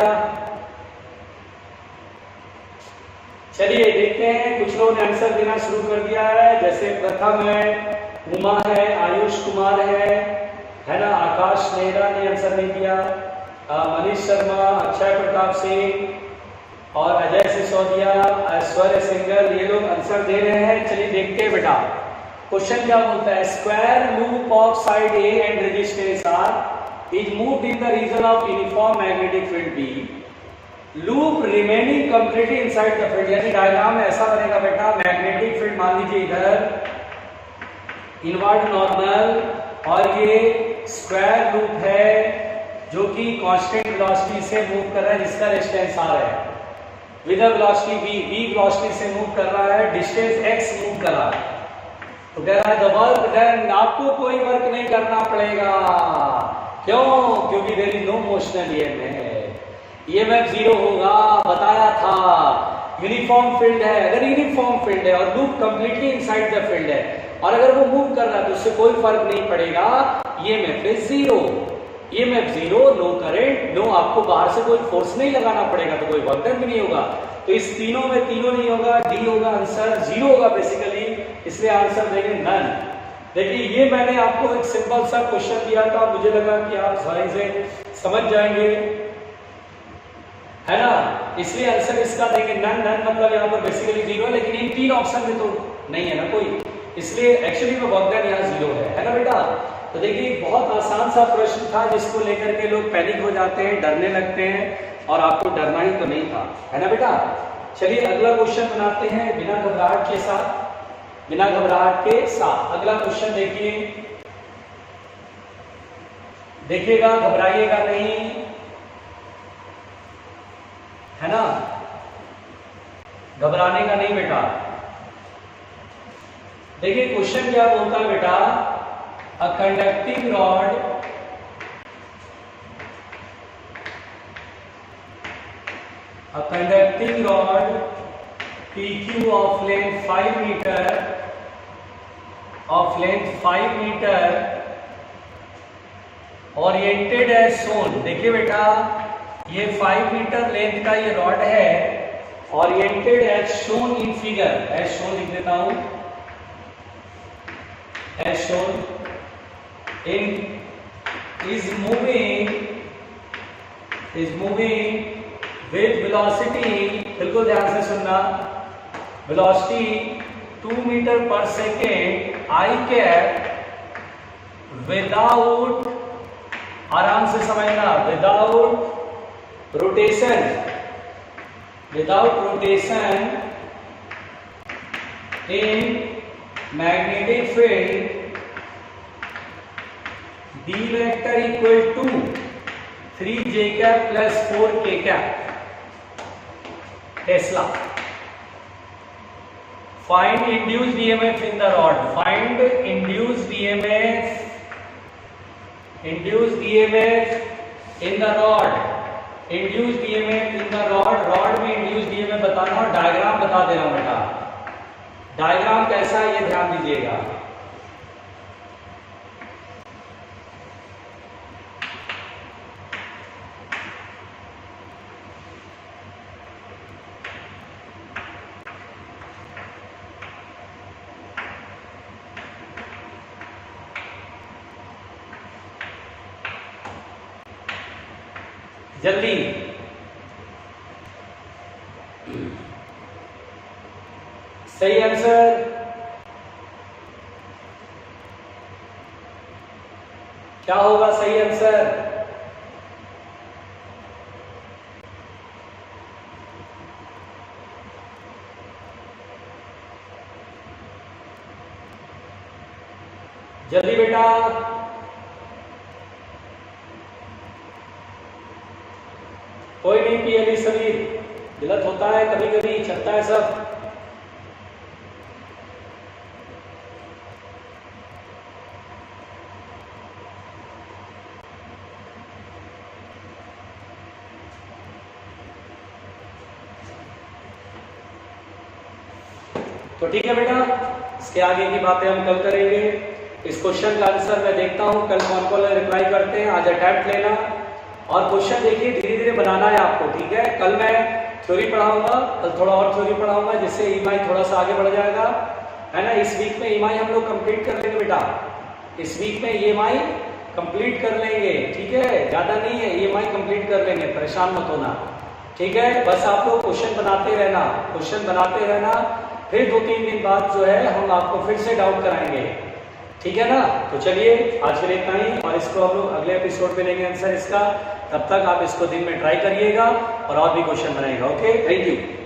चलिए देखते हैं, कुछ लोगों ने आंसर देना शुरू कर दिया है। जैसे प्रथम है, उमा है, आयुष कुमार है ना, आकाश नेहरा ने आंसर नहीं दिया, मनीष शर्मा, अक्षय प्रताप सिंह और अजय सिसोदिया, ऐश्वर्य सिंगल, ये लोग आंसर दे रहे हैं। चलिए देखते हैं बेटा क्वेश्चन क्या बोलता है। Square loop of side A and resistance R is moved in the region of uniform magnetic field B, loop remaining completely inside the field। यानी डायग्राम ऐसा बनेगा बेटा, मैग्नेटिक फील्ड मान लीजिए इधर इनवर्ड नॉर्मल, और ये स्क्वायर लूप है जो कि कांस्टेंट वेलोसिटी से मूव कर रहा है, जिसका रेजिस्टेंस R है, with a velocity v velocity से मूव कर रहा है, डिस्टेंस x मूव कर रहा है। तो कह रहा है द वर्क डन, आपको कोई वर्क नहीं करना पड़ेगा। क्यों? क्योंकि there is no motional EMF 0 होगा, बताया था। यूनिफॉर्म फील्ड है, अगर यूनिफॉर्म फील्ड है और loop completely inside the field है और अगर वो मूव कर रहा है तो उससे कोई फर्क नहीं पड़ेगा, EMF is 0, EMF 0, no current, no, आपको बाहर से कोई फोर्स नहीं लगाना पड़ेगा तो कोई वर्क डन भी नहीं होगा। तो इस तीनों में तीनों नहीं होगा, डी होगा, आंसर 0 होगा बेसिकली, इसलिए आंसर देंगे नन। देखिए ये मैंने आपको एक सिंपल सा क्वेश्चन दिया था, मुझे लगा कि आप सही से समझ जाएंगे, है ना, इसलिए आंसर इसका देंगे नन। नन मतलब यहाँ पर बेसिकली 0 है, लेकिन इन 3 ऑप्शन में तो नहीं है ना कोई, इसलिए एक्चुअली में वर्क डन यहाँ 0 है ना बेटा। तो देखिए बहुत आसान सा प्रश्न था जिसको लेकर के लोग पैनिक हो जाते हैं, डरने लगते हैं, और आपको डरना ही तो नहीं था, है ना बेटा। चलिए अगला क्वेश्चन बनाते हैं बिना घबराहट के साथ, बिना घबराहट के साथ। अगला क्वेश्चन देखिए, देखिएगा, घबराइएगा नहीं, है ना, घबराने का नहीं बेटा। देखिए क्वेश्चन क्या बोलता है बेटा, a conducting rod PQ of length 5 meter oriented as shown। देखिए बेटा ये 5 मीटर लेंथ का ये रॉड है, oriented as shown in figure, as shown लिख देता हूं, as shown in is moving is moving with velocity, बिल्कुल ध्यान से सुनना, velocity 2 मीटर पर सेकेंड I कैप विदाउट, आराम से समझना, without rotation in magnetic field B vector equal to 3j cap plus 4k cap. Tesla. Find induced EMF in the rod. Find induced EMF in the rod. Induced EMF in the rod. Rod में induced EMF बताना और डायग्राम बता दे रहा हूं बेटा. डायग्राम कैसा है ये ध्यान दीजिएगा. जल्दी सही आंसर. क्या होगा सही आंसर? जल्दी बेटा. कोई नहीं पीएलई समीर, गलत होता है कभी कभी, चलता है सब. तो ठीक है बेटा, इसके आगे की बातें हम कल करेंगे. इस क्वेश्चन का आंसर मैं देखता हूं कल कौन कौन रिप्लाई करते हैं. आज अटेम्प्ट लेना और क्वेश्चन देखिए धीरे धीरे बनाना है आपको. ठीक है, कल मैं थ्योरी पढ़ाऊंगा, कल थोड़ा और थ्योरी पढ़ाऊंगा जिससे ईएमआई थोड़ा सा आगे बढ़ जाएगा, है ना. इस वीक में ईएमआई हम लोग कंप्लीट कर लेंगे बेटा. इस वीक में ईएमआई कंप्लीट कर लेंगे. ठीक है, ज्यादा नहीं है, ईएमआई कंप्लीट कर लेंगे, परेशान मत होना. ठीक है, बस आप लोग क्वेश्चन बनाते रहना. फिर 2-3 दिन बाद जो है हम आपको फिर से डाउट कराएंगे. ठीक है ना. तो चलिए आज के लिए इतना ही, और इसको हम लोग अगले एपिसोड में लेंगे आंसर इसका. तब तक आप इसको दिन में ट्राई करिएगा और भी क्वेश्चन बनाएगा. Okay, thank you.